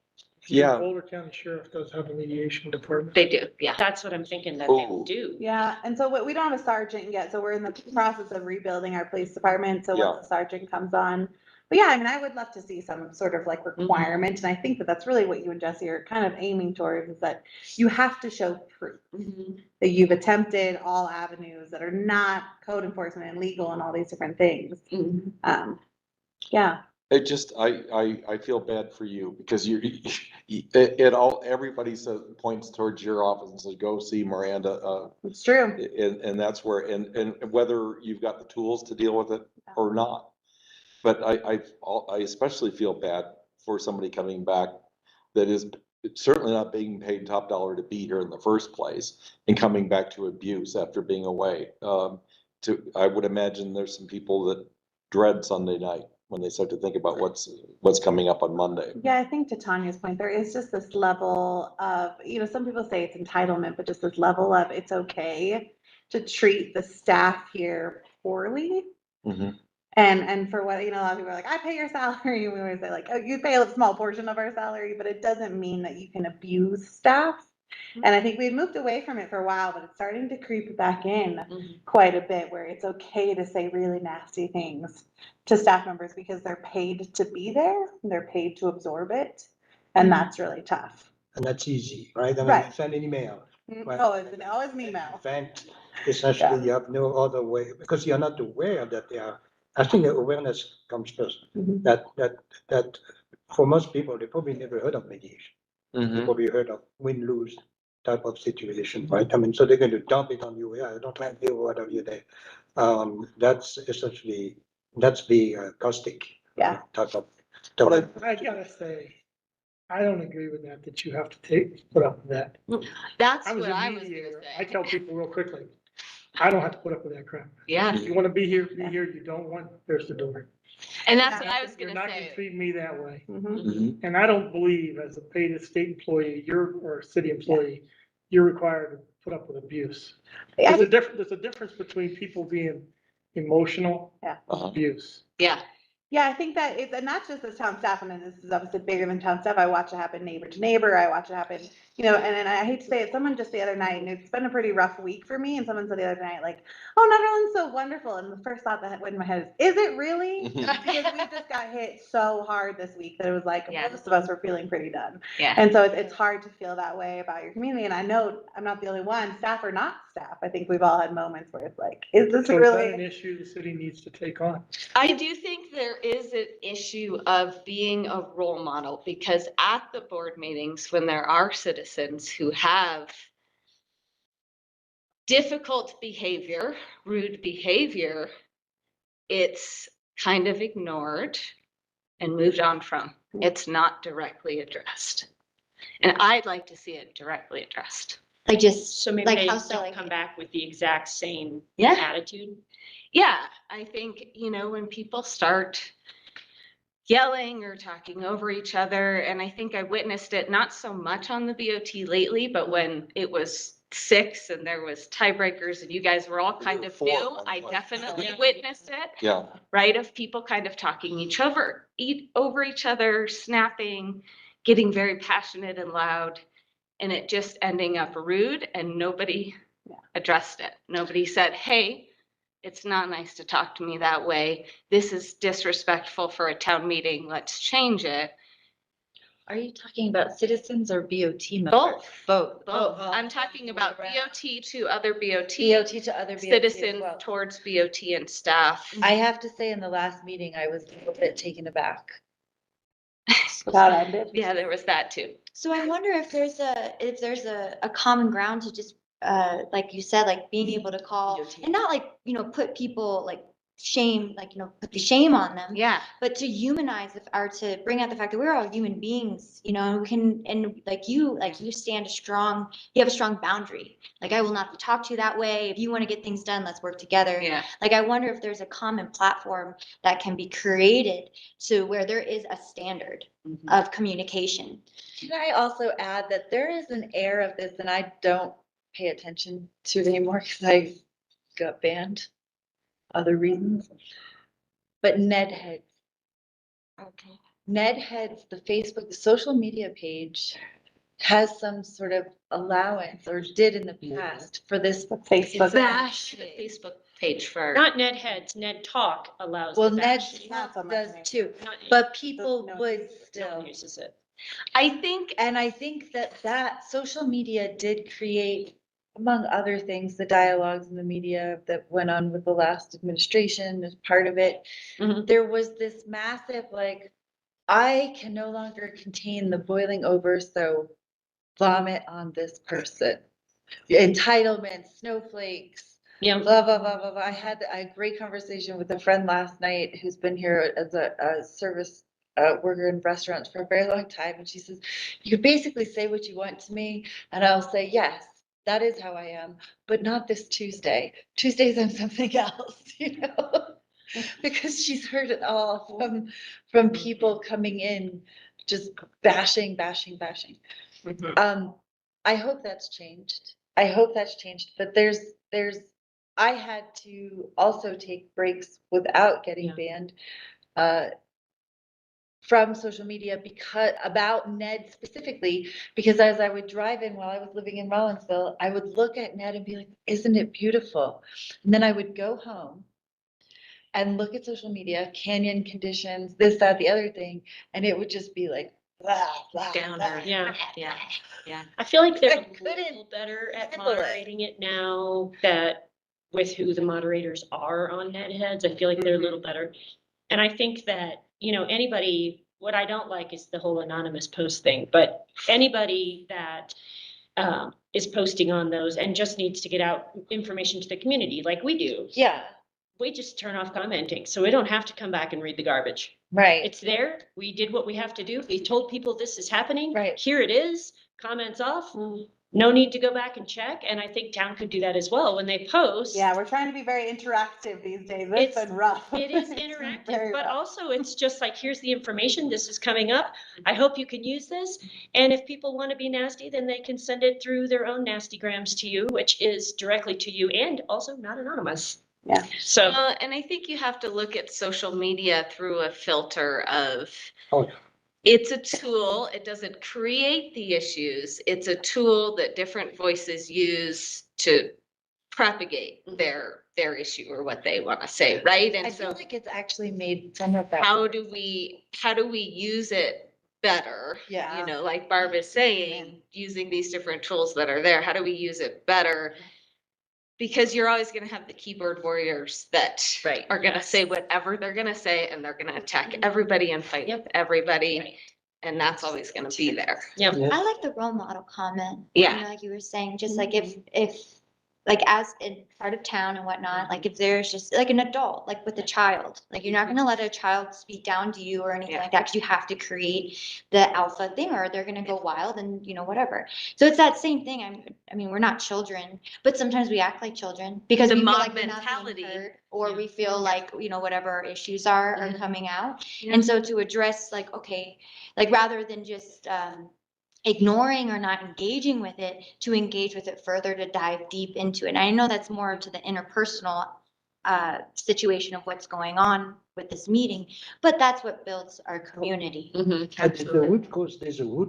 Yeah. Boulder County Sheriff does have a mediation department. They do, yeah. That's what I'm thinking that they Ooh. would do. Yeah, and so we don't have a sergeant yet, so we're in the process of rebuilding our police department, so once Yeah. the sergeant comes on. But yeah, I mean, I would love to see some sort of like requirement, and I think that that's really what you and Jesse are kind of aiming towards, is that you have to show proof Mhm. that you've attempted all avenues that are not code enforcement and legal and all these different things. Mhm. Yeah, It just, I feel bad for you because it all, everybody says, points towards your office and says, go see Miranda. it's true. And that's where, and whether you've got the tools to deal with it or not. But I especially feel bad for somebody coming back that is certainly not being paid top dollar to be here in the first place and coming back to abuse after being away. I would imagine there's some people that dread Sunday night when they start to think about what's coming up on Monday. Yeah, I think to Tanya's point, there is just this level of, some people say it's entitlement, but just this level of it's okay to treat the staff here poorly. Mhm. And for what, a lot of people are like, I pay your salary. We always say like, oh, you pay a small portion of our salary, but it doesn't mean that you can abuse staff. And I think we had moved away from it for a while, but it's starting to creep back in Mhm. quite a bit, where it's okay to say really nasty things to staff members because they're paid to be there, they're paid to absorb it, and that's really tough. And that's easy, right? I mean, Right. you send an email. Right. Oh, it's always an email. Event, essentially, you have no other way, because you're not aware that they are, I think the awareness comes first. Mhm. That for most people, they probably never heard of mediation. They Mhm. probably heard of win-lose type of situation, right? I mean, so they're going to dump it on you. Yeah, I don't like you, what have you there? That's essentially, that's the caustic Yeah. type of. But I gotta say, I don't agree with that you have to put up with that. That's I was what a I was gonna mediator. I say. tell people real quickly, I don't have to put up with that crap. Yeah, If you wanna be here, you don't want, there's the door. and that's Yeah. what I was You're gonna not gonna say. treat me that way. Mhm. Mhm. And I don't believe as a paid state employee, or city employee, you're required to put up with abuse. Yeah. There's a difference between people being emotional and Uh-huh. abuse. Yeah, Yeah, I think that it's, and not just as town staff, and then this is obviously bigger than town staff. I watch it happen neighbor to neighbor. I watch it happen, and I hate to say it, someone just the other night, and it's been a pretty rough week for me, and someone said the other night, like, oh, Netherlands so wonderful. And the first thought that went in my head is it really? Because we just got hit so hard this week that it was like, Yeah. most of us were feeling pretty done. yeah. And so it's hard to feel that way about your community. And I know I'm not the only one, staff or not staff. I think we've all had moments where it's like, is this So is that an really? issue the city needs to take on? I do think there is an issue of being a role model, because at the board meetings, when there are citizens who have difficult behavior, rude behavior, it's kind of ignored and moved on from. It's not directly addressed. And I'd like to see it directly addressed. Like just, So maybe like they how so, don't like, come back with the exact same Yeah. attitude. Yeah, I think, when people start yelling or talking over each other, and I think I witnessed it not so much on the BOT lately, but when it was 6 and there was tiebreakers and you guys were all kind of 4 new, at one I point. definitely Yeah. witnessed it, Yeah. right? Of people kind of talking over each other, snapping, getting very passionate and loud, and it just ending up rude, and nobody addressed it. Nobody said, hey, it's not nice to talk to me that way. This is disrespectful for a town meeting. Let's change it. Are you talking about citizens or BOT members? Both. Both. Both. Oh, I'm talking about right. BOT to other BOT, BOT to other BOT as citizens well. towards BOT and staff. I have to say, in the last meeting, I was a little bit taken aback. That ended. Yeah, there was that too. so I wonder if there's a common ground to just, like you said, like being able to call BOT. and not like, put people like shame, like, put the shame on them. Yeah. But to humanize or to bring out the fact that we're all human beings, and we can, and you stand you have a strong boundary. Like, I will not talk to you that way. If you want to get things done, let's work together. Yeah. Like, I wonder if there's a common platform that can be created to where there is a standard of communication. Can I also add that there is an air of this, and I don't pay attention to it anymore because I got banned. Other reasons. But Ned Heads. Okay. Ned Heads, the Facebook, the social media page has some sort of allowance or did in the past for this. Facebook. Bash the Facebook page for. Not Ned Heads, Ned Talk allows. Well, the Ned bashing. Not so much does anymore. too, Not- but people No, would No still. one uses it. I think And I think that social media did create, among other things, the dialogues in the media that went on with the last administration as part of it. Mhm. There was this massive, like, I can no longer contain the boiling over, so vomit on this person. Entitlement, snowflakes, Yeah. blah, blah, blah, blah, blah. I had a great conversation with a friend last night who's been here as a service worker in restaurants for a very long time. And she says, you could basically say what you want to me. And I'll say, yes, that is how I am, but not this Tuesday. Tuesdays I'm something else, you know? Because she's heard it all from people coming in, just bashing. I hope that's changed. I hope that's changed, but I had to also take breaks without getting Yeah. banned from social media about Ned specifically, because as I would drive in while I was living in Rollinsville, I would look at Ned and be like, isn't it beautiful? And then I would go home and look at social media, canyon conditions, this, that, the other thing, and it would just be like, blah, blah, Downer. blah. Yeah. yeah. I feel like they're I a couldn't little better at handle it. moderating it now that with who the moderators are on Ned Heads, I feel like they're a little better. And I think that, anybody, what I don't like is the whole anonymous post thing, but anybody that is posting on those and just needs to get out information to the community like we do, Yeah, we just turn off commenting, so we don't have to come back and read the garbage. right. It's there. We did what we have to do. We told people this is happening. Right. Here it is. Comments off. No need to go back and check. And I think town could do that as well when they post. Yeah, we're trying to be very interactive these days. It's- It's been rough. It is It's been interactive, very but rough. also it's just like, here's the information. This is coming up. I hope you can use this. And if people want to be nasty, then they can send it through their own nastygrams to you, which is directly to you and also not anonymous. Yeah. So. And I think you have to look at social media through a filter of. Oh. It's a tool. It doesn't create the issues. It's a tool that different voices use to propagate their issue or what they want to say, right? I And feel so like it's actually made some of that. how do we use it better? Yeah. Like Barb is saying, using these different tools that are there, how do we use it better? Because you're always gonna have the keyboard warriors that Right. are gonna say whatever they're gonna say, and they're gonna attack everybody and fight with everybody. Right. And that's always gonna be there. Yeah. I like the role model comment. Yeah. Like you were saying, just like if, like as in part of town and whatnot, like if there's just like an adult, like with a child, like you're not gonna let a child speak down to you or anything Yeah. like that, because you have to create the alpha thing or they're gonna go wild and whatever. So it's that same thing. I mean, we're not children, but sometimes we act like children because The we feel mob like we're not being mentality. heard, or Yeah. we feel like, whatever our issues are Mhm. coming out. Yeah. And so to address like, okay, like rather than just ignoring or not engaging with it, to engage with it further, to dive deep into it. And I know that's more to the interpersonal situation of what's going on with this meeting, but that's what builds our community. Mhm, But there's a absolutely. root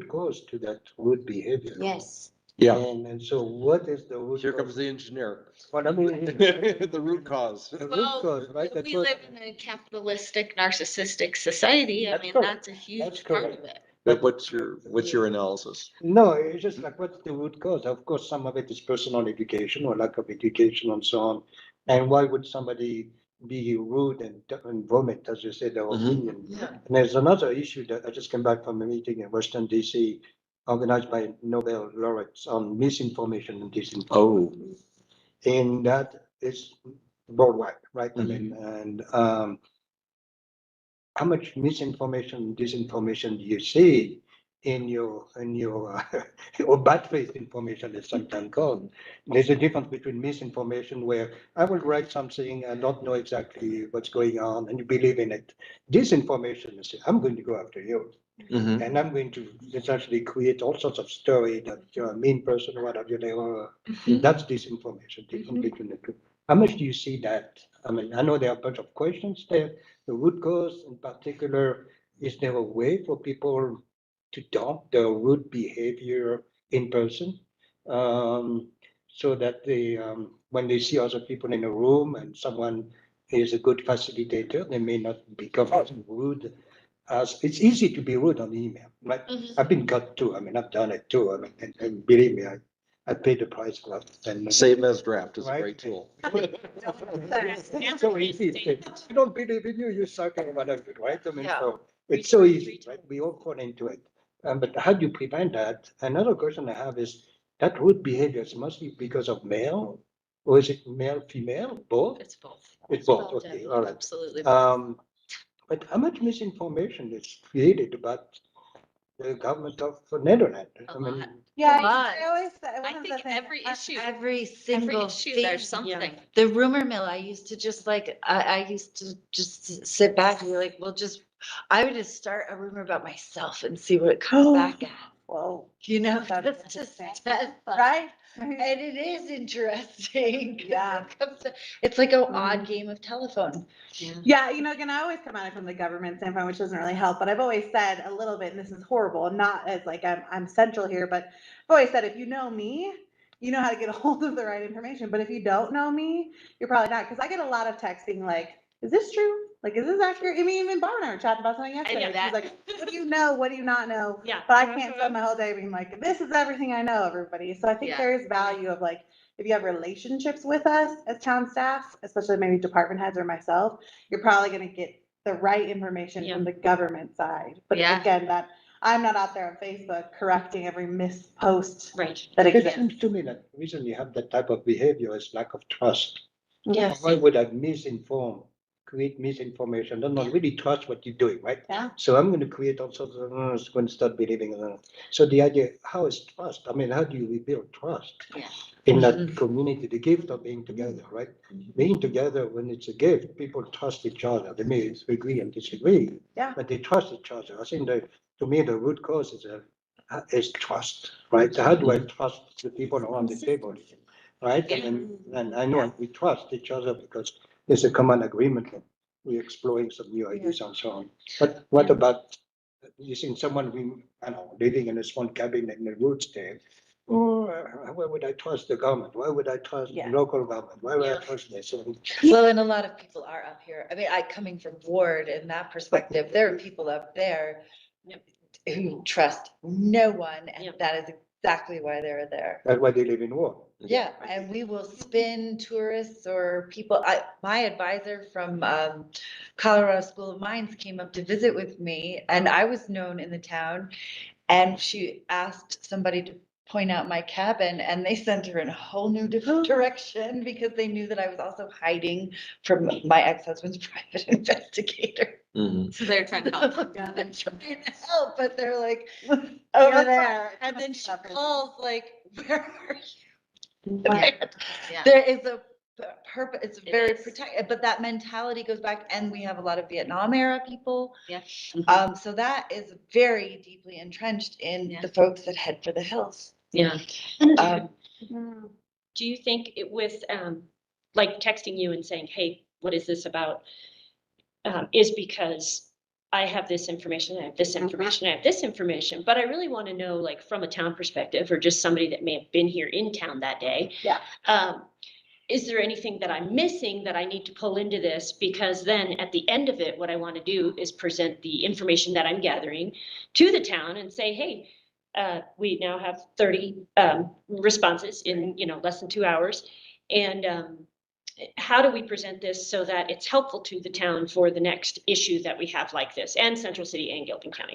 cause to that root behavior. Yes. Yeah, And so what is the root? here cause? comes the engineer. What I mean. The root cause. The root Well, cause, right? That's we what- live in a capitalistic, narcissistic society. I That's mean, correct. that's a That's huge part correct. of it. But what's your analysis? No, it's just like, what's the root cause? Of course, some of it is personal education or lack of education and so on. And why would somebody be rude and vomit, as you said, their opinion? Yeah. And there's another issue that I just came back from a meeting in Washington DC, organized by Nobel laureates on misinformation and disinformation. Oh. And that is worldwide, right? I mean, and how much misinformation, disinformation do you see? in your or bad faith information is sometimes called. There's a difference between misinformation where I will write something and not know exactly what's going on and you believe in it. Disinformation is I'm going to go after you. Mhm. And I'm going to essentially create all sorts of story that you're a mean person or whatever. That's disinformation, different between the two. How much do you see that? I mean, I know there are a bunch of questions there. The root cause in particular, is there a way for people to dump their root behavior in person? So that they, when they see other people in a room and someone is a good facilitator, they may not become rude as it's easy to be rude on email, right? I've been cut too. I mean, I've done it too. I mean, and believe me, I paid the price for it. And Save as draft is a Right. great tool. it's so easy. I don't believe in you, you suck or whatever, right? I mean, Yeah. so it's so easy, right? We all fall into it. But how do you prevent that? Another question I have is that rude behavior is mostly because of male, or is it male, female, both? It's both. It's both. Okay, all right. Absolutely. But how much misinformation is created about the government of Netherlands? A I mean, lot. Yeah, Lot. I always say, I one of the think things. every issue, Every single issue, thing. there's something. The rumor mill, I used to just like, I used to just sit back and be like, well, I would just start a rumor about myself and see what it comes back at. Whoa. You know, That's that's just, interesting. fun. Right? And it is interesting. 'Cause Yeah. it comes to- It's like an odd game of telephone. Yeah, again, I always come at it from the government standpoint, which doesn't really help, but I've always said a little bit, and this is horrible, and not as like I'm central here, but I've always said, if you know me, you know how to get a hold of the right information, but if you don't know me, you're probably not, because I get a lot of texting like, is this true? Like, is this accurate? I mean, even Barb and I were chatting about something yesterday. knew She's that. like, what do you know? What do you not know? Yeah. But I can't spend my whole day being like, this is everything I know, everybody. So I think Yeah. there is value of like, if you have relationships with us as town staff, especially maybe department heads or myself, you're probably gonna get the right information Yeah. from the government side. But Yeah. again, that I'm not out there on Facebook correcting every mispost Right. that it exists. seems to me that the reason you have that type of behavior is lack of trust. Yes. Why would I create misinformation, don't really trust what you're doing, right? Yeah. So I'm going to create all sorts of, going to start believing in it. So the idea, how is trust? I mean, how do you rebuild trust Yeah. in that community? The gift of being together, right? Being together, when it's a gift, people trust each other. They may agree and disagree, Yeah. but they trust each other. I think that to me, the root cause is trust, right? How do I trust the people around the table? Right? And I know we trust each other because there's a common agreement that we're exploring some new ideas and so on. But what about using someone I don't know, living in a small cabin in the roots there? Or why would I trust the government? Why would I trust the local government? Why would I trust this? Well, and a lot of people are up here. I mean, coming from Ward in that perspective, there are people up there who trust no one, and Yep. that is exactly why they're there. That's why they live in war. Yeah, and we will spin tourists or people. My advisor from Colorado School of Mines came up to visit with me, and I was known in the town. And she asked somebody to point out my cabin, and they sent her in a whole new different direction because they knew that I was also hiding from my ex-husband's private investigator. Mhm. So they're trying to help. They're trying to help, but they're like over there, and then she calls like, "Where are you?" Yeah. There is a purpose, it's It very is. protected, but that mentality goes back, and we have a lot of Vietnam era people. Yeah. So that is very deeply entrenched in Yeah. the folks that head for the hills. Yeah. Do you think it with, like texting you and saying, hey, what is this about? Is because I have this information, I have this information, I have this information, but I really want to know, like, from a town perspective, or just somebody that may have been here in town that day. Yeah. Is there anything that I'm missing that I need to pull into this? Because then at the end of it, what I want to do is present the information that I'm gathering to the town and say, hey, we now have 30 responses in, less than 2 hours. And how do we present this so that it's helpful to the town for the next issue that we have like this, and Central City and Gilpin County?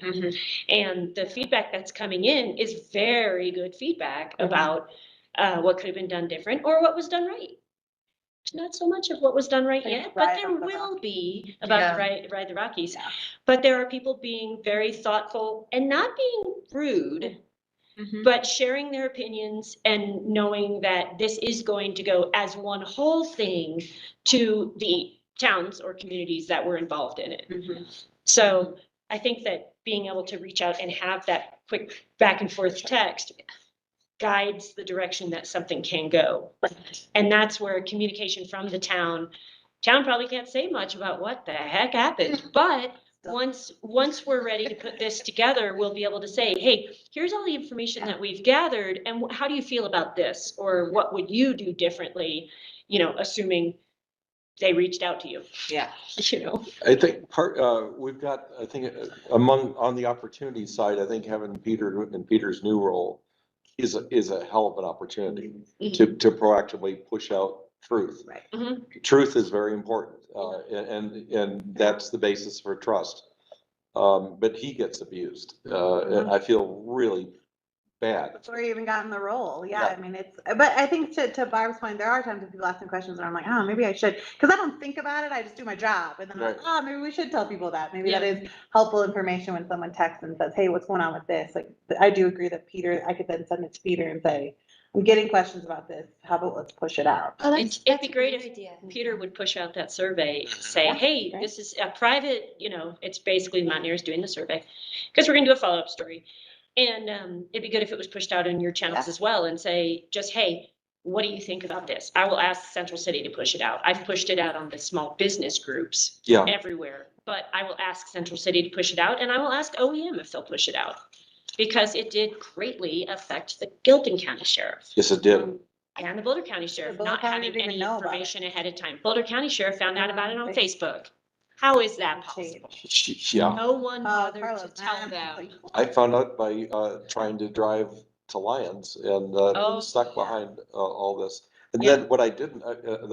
And the feedback that's coming in is very good feedback about what could have been done different or what was done right. not so much of what was done right Like yet, but Ride there of the will Rockies. be about Yeah. Ride the Rockies. Yeah. But there are people being very thoughtful and not being rude, Mhm. but sharing their opinions and knowing that this is going to go as one whole thing to the towns or communities that were involved in it. Mhm. So I think that being able to reach out and have that quick back and forth text guides the direction that something can go. And that's where communication from the town probably can't say much about what the heck happened, but once we're ready to put this together, we'll be able to say, hey, here's all the information that we've gathered, and how do you feel about this? Or what would you do differently, assuming they reached out to you, Yeah. I think we've got, I think on the opportunity side, I think having Peter in Peter's new role is a hell of an opportunity to proactively push out truth. Right. Mhm. Truth is very important, and that's the basis for trust. But he gets abused, and I feel really bad. Before you even got in the role. Yeah, Yeah. I mean, but I think to Barb's point, there are times when people ask me questions and I'm like, oh, maybe I should, because I don't think about it, I just do my job. And then I'm like, Right. oh, maybe we should tell people that. Maybe that Yeah. is helpful information when someone texts and says, hey, what's going on with this? Like, I do agree that Peter, I could then send it to Peter and say, I'm getting questions about this. How about let's push it out? Oh, It'd be a great idea. Peter would push out that survey, say, Yeah, hey, right. this is a private, it's basically Mountaineers doing the survey, because we're gonna do a follow-up story. And it'd be good if it was pushed out in your channels Yeah. as well and say, just, hey, what do you think about this? I will ask Central City to push it out. I've pushed it out on the small business groups Yeah. everywhere, but I will ask Central City to push it out, and I will ask OEM if they'll push it out. Because it did greatly affect the Gilpin County Sheriff. Yes, it did. And the Boulder County Sheriff Boulder not County having didn't even any know about it. information ahead of time. Boulder County Sheriff found out about it on Facebook. Facebook. How is that Shade. possible? Yeah. No one bothered to Carlos, tell man. them. I found out by trying to drive to Lyons and Oh, stuck yeah. behind all this. And Yeah. then what I didn't,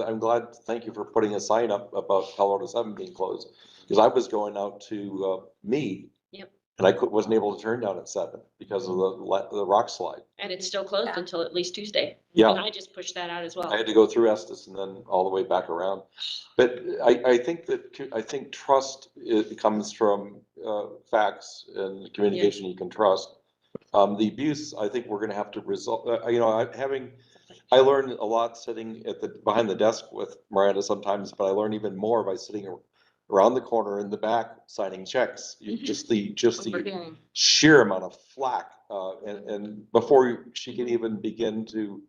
I'm glad, thank you for putting a sign up about Colorado 7 being closed. Because I was going out to Meade. Yep. And I wasn't able to turn down at 7 because of the rock slide. And it's still closed Yeah. until at least Tuesday. Yeah. And I just pushed that out as well. I had to go through Estes and then all the way back around. But I think trust comes from facts and communication you can trust. The abuse, I think we're gonna have to resolve, I learned a lot sitting behind the desk with Miranda sometimes, but I learn even more by sitting around the corner in the back signing checks. Just the Overhearing. sheer amount of flack, and before she can even begin to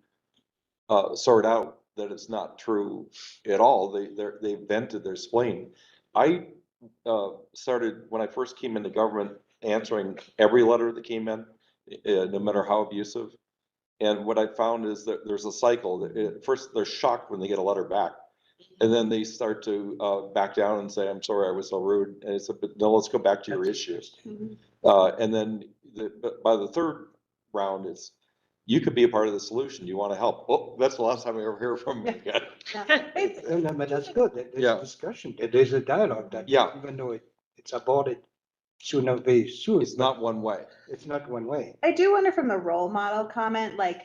sort out that it's not true at all, they vented their spleen. I started, when I first came into government, answering every letter that came in, no matter how abusive. And what I found is that there's a cycle. First, they're shocked when they get a letter back. And then they start to back down and say, I'm sorry, I was so rude. And it's but no, let's go back to your issues. And then by the third round, it's, you could be a part of the solution. You want to help. Oh, that's the last time I ever hear from you again. No, but that's good. There's Yeah. a discussion. There's a dialogue that Yeah. even though it's aborted sooner very soon. It's not one way. It's not one way. I do wonder from the role model comment, like,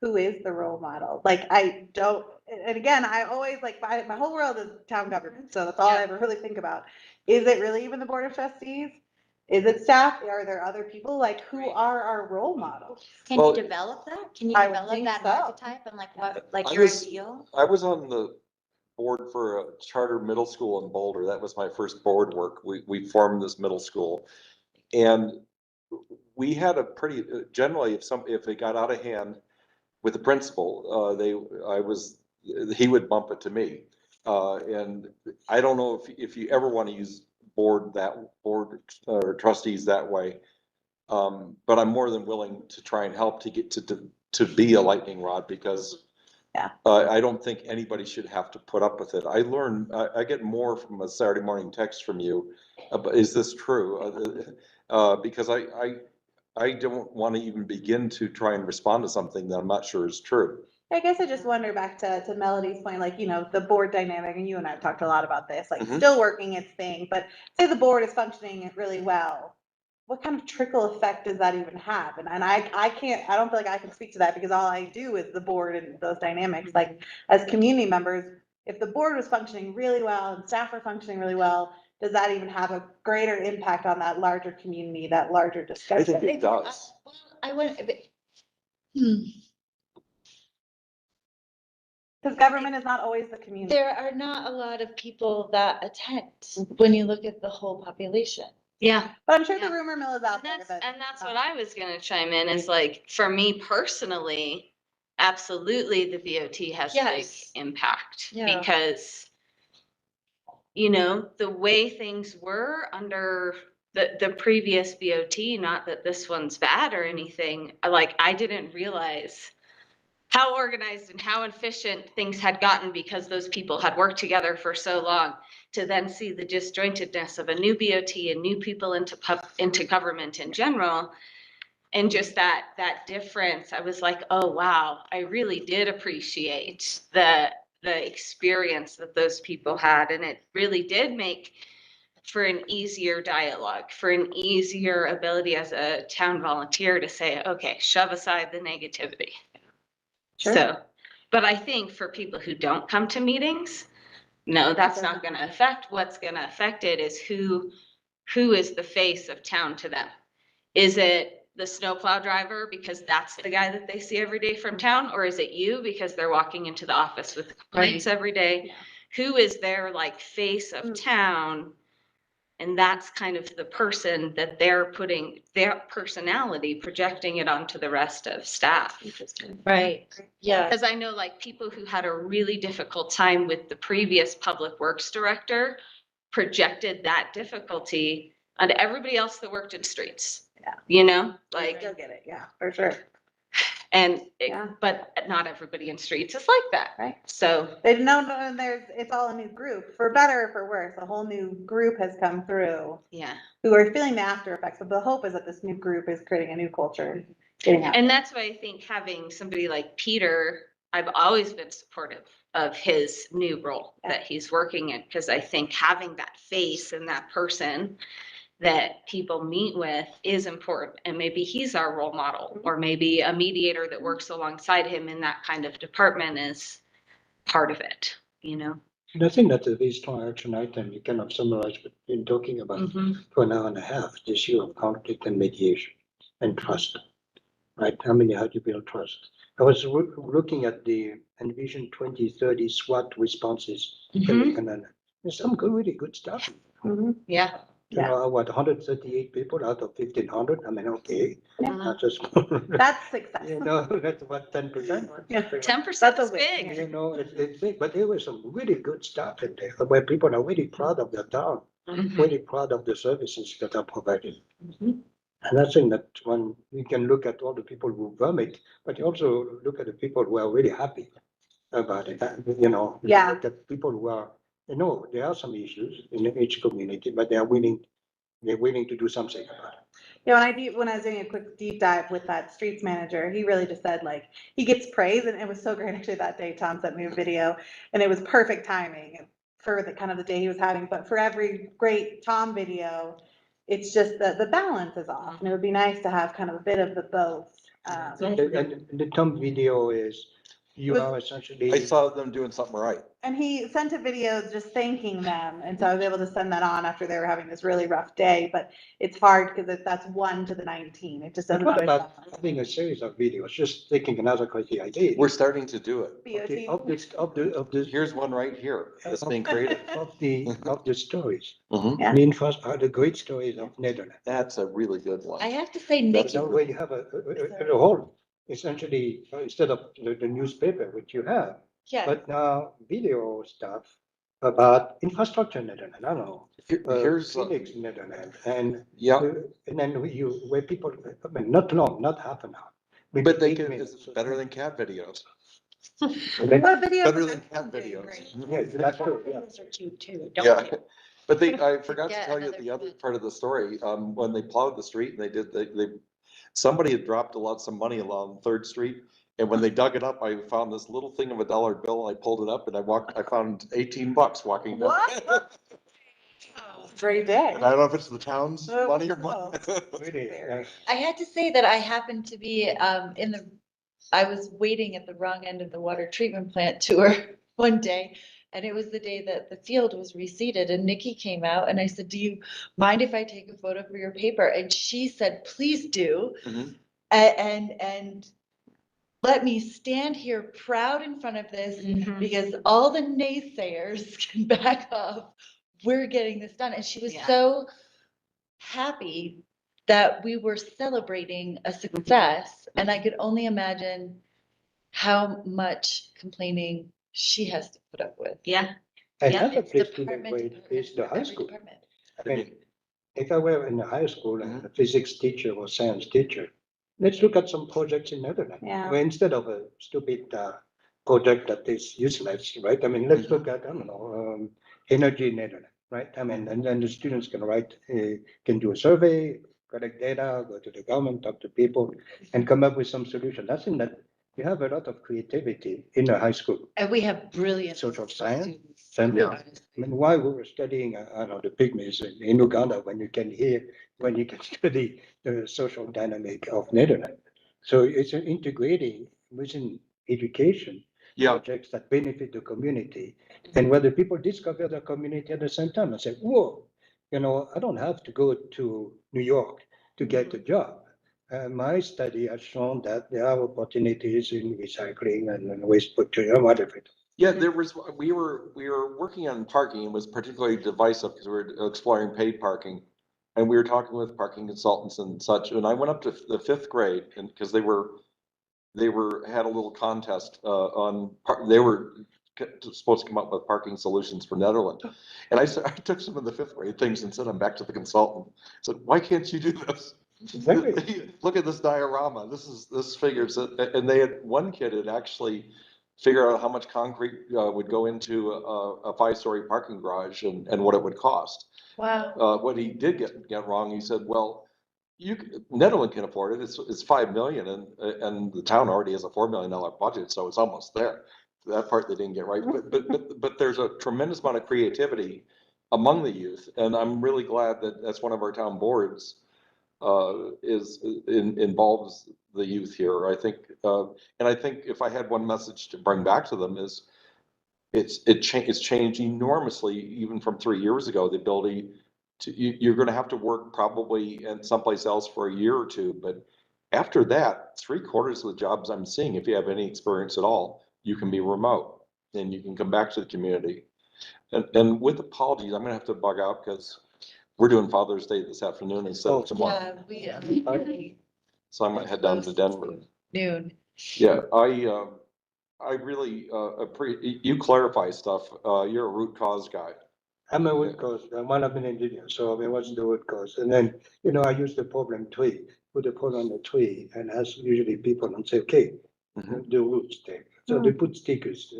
who is the role model? Like, I don't, and again, I always like, my whole world is town government, so that's all I Yeah. ever really think about. Is it really even the Board of Trustees? Is it staff? Are there other people? Like, who are our role models? Can Well, you develop that? Can you I would develop think that so. archetype and like I your was- ideal? I was on the board for a charter middle school in Boulder. That was my first board work. We formed this middle school. And we had a pretty, generally, if it got out of hand with the principal, he would bump it to me. And I don't know if you ever want to use board or trustees that way. But I'm more than willing to try and help to get to be a lightning rod, because Yeah. I don't think anybody should have to put up with it. I get more from a Saturday morning text from you. Is this true? Because I don't want to even begin to try and respond to something that I'm not sure is true. I guess I just wonder back to Melody's point, like, the board dynamic, and you and I have talked a lot about this, like, Mhm. still working its thing, but say the board is functioning really well. What kind of trickle effect does that even have? And I don't feel like I can speak to that, because all I do is the board and those dynamics. Like, as community members, if the board was functioning really well and staff are functioning really well, does that even have a greater impact on that larger community, that larger I discussion? think it does. I went, Because government is not always the community. there are not a lot of people that attend when you look at the whole population. Yeah. But I'm sure the Yeah. rumor mill is out And there. that's, that- and that's what I was gonna chime in is like, for me personally, absolutely, the BOT has a big Yes. impact. Yeah. Because, you know, the way things were under the previous BOT, not that this one's bad or anything, like, I didn't realize how organized and how efficient things had gotten because those people had worked together for so long. To then see the disjointedness of a new BOT and new people into government in general. And just that difference, I was like, oh, wow, I really did appreciate the experience that those people had. And it really did make for an easier dialogue, for an easier ability as a town volunteer to say, okay, shove aside the negativity. Sure. So, but I think for people who don't come to meetings, no, that's not gonna affect. What's gonna affect it is who is the face of town to them. Is it the snowplow driver because that's the guy that they see every day from town? Or is it you because they're walking into the office with complaints every day? Yeah. Who is their like face of town? And that's kind of the person that they're putting their personality, projecting it onto the rest of staff. Right. Yeah. Because I know like people who had a really difficult time with the previous public works director projected that difficulty onto everybody else that worked in streets. Yeah. You know, I like, still get it, yeah, for sure. and, Yeah. but not everybody in streets is like that. Right. So, They no, and it's all a new group, for better or for worse. A whole new group has come through yeah. who are feeling the after effects. But the hope is that this new group is creating a new culture. Getting out. And that's why I think having somebody like Peter, I've always been supportive of his new role that he's working in, because I think having that face and that person that people meet with is important. And maybe he's our role model, or maybe a mediator that works alongside him in that kind of department is part of it, you know? And I think that's a very strong action item. You cannot summarize what you've been talking about for an hour and a half, the issue of conflict and mediation and trust. Right? How do you build trust? I was looking at the Envision 2030 SWOT responses. And there's some really good stuff. Yeah. You know, what, 138 people out of 1,500? I mean, okay. Not just, That's success. you know, that's what, 10%? Yeah. 10% That's a is win, big. You know, it's big, but there was some really good stuff in there where people are really proud of their town, really proud of the services that are provided. And I think that when you can look at all the people who vomit, but you also look at the people who are really happy about it. You know, Yeah. look at people who are, you know, there are some issues in each community, but they're willing to do something about it. Yeah, when I was doing a quick deep dive with that streets manager, he really just said like he gets praise, and it was so great actually that day. Tom sent me a video, and it was perfect timing for the kind of the day he was having. But for every great Tom video, it's just that the balance is off, and it would be nice to have kind of a bit of the both. And the Tom video is, you Was- are essentially. I saw them doing something right. And he sent a video just thanking them, and so I was able to send that on after they were having this really rough day. But it's hard because that's 1 to the 19. It just But doesn't. what always about having a series of videos? Just taking another crazy idea. We're starting to do it. Okay, BOT. of the Here's one right here that's being created. of the stories. Yeah. The the great stories of Netherlands. That's a really good one. I have to say, You Nikki, know, where you have a whole, essentially, instead of the newspaper, which you have, yeah, but now video stuff about infrastructure in Netherlands. I don't know. Here's, Phoenix, Netherlands, and yeah, and then where people, I mean, not long, not half an hour. Maybe but they 8 can, minutes. it's better than cat videos. What video? Better than cat videos. Yeah, that's true, yeah. Those are cute too. Yeah, but I forgot to get tell you another the other foot. part of the story, when they plowed the street and somebody had dropped some money along 3rd Street. And when they dug it up, I found this little thing of $1 bill, and I pulled it up and I found $18 walking down. What? Great day. And I don't know if it's the town's Oh, money or wow. mine. Really, I had to say that I happened to be I was waiting at the wrong end of the water treatment plant tour one day And it was the day that the field was reseeded and Nikki came out and I said, do you mind if I take a photo for your paper? And she said, please do. Mhm. And let me stand here proud in front of this because all the naysayers can back up. We're getting this done. And she was Yeah. so happy that we were celebrating a success. And I could only imagine how much complaining she has to put up with. Yeah. Another It's place to department, wait is the high every school. department. I mean, if I were in the high school and a physics teacher or science teacher, let's look at some projects in Netherlands. Yeah. Well, instead of a stupid project that is useless, right? I mean, let's look at, I don't know, energy in Netherlands, right? I mean, and then the students can write, can do a survey, collect data, go to the government, talk to people, and come up with some solution. That's in that you have a lot of creativity in a high school. And we have brilliant. Social science, students, center. honestly. I mean, why we were studying, I don't know, the pygmies in Uganda when you can study the social dynamic of Netherlands. So it's integrating within education Yeah, projects that benefit the community, and where the people discover the community at the same time and say, whoa, I don't have to go to New York to get a job. My study has shown that there are opportunities in recycling and waste production, whatever. yeah, we were working on parking. It was particularly divisive because we were exploring paid parking. And we were talking with parking consultants and such, and I went up to the 5th grade and because they had a little contest they were supposed to come up with parking solutions for Netherlands. And I took some of the 5th grade things and sent them back to the consultant. I said, why can't you do this? Exactly. Look at this diorama. This figures it. And they had, one kid had actually figured out how much concrete would go into a 5-story parking garage and what it would cost. Wow. What he did get wrong, he said, well, Netherlands can afford it. It's 5 million and the town already has a $4 million budget, so it's almost there. That part they didn't get right, but there's a tremendous amount of creativity among the youth, and I'm really glad that that's one of our town boards involves the youth here. I think, and I think if I had one message to bring back to them is it's changed enormously even from 3 years ago. The ability you're going to have to work probably in someplace else for a year or two, but after that, 3/4 of the jobs I'm seeing, if you have any experience at all, you can be remote and you can come back to the community. And with apologies, I'm going to have to bug out because we're doing Father's Day this afternoon instead of tomorrow. Yeah, we So I'm going to head down to Denver. noon. Yeah, I really appreciate you clarify stuff. You're a root cause guy. I'm a root cause, I'm one of an engineer, so I was the root cause. And then, I use the problem tree, put the problem on the tree and ask usually people and say, okay, the roots thing. So they put stickers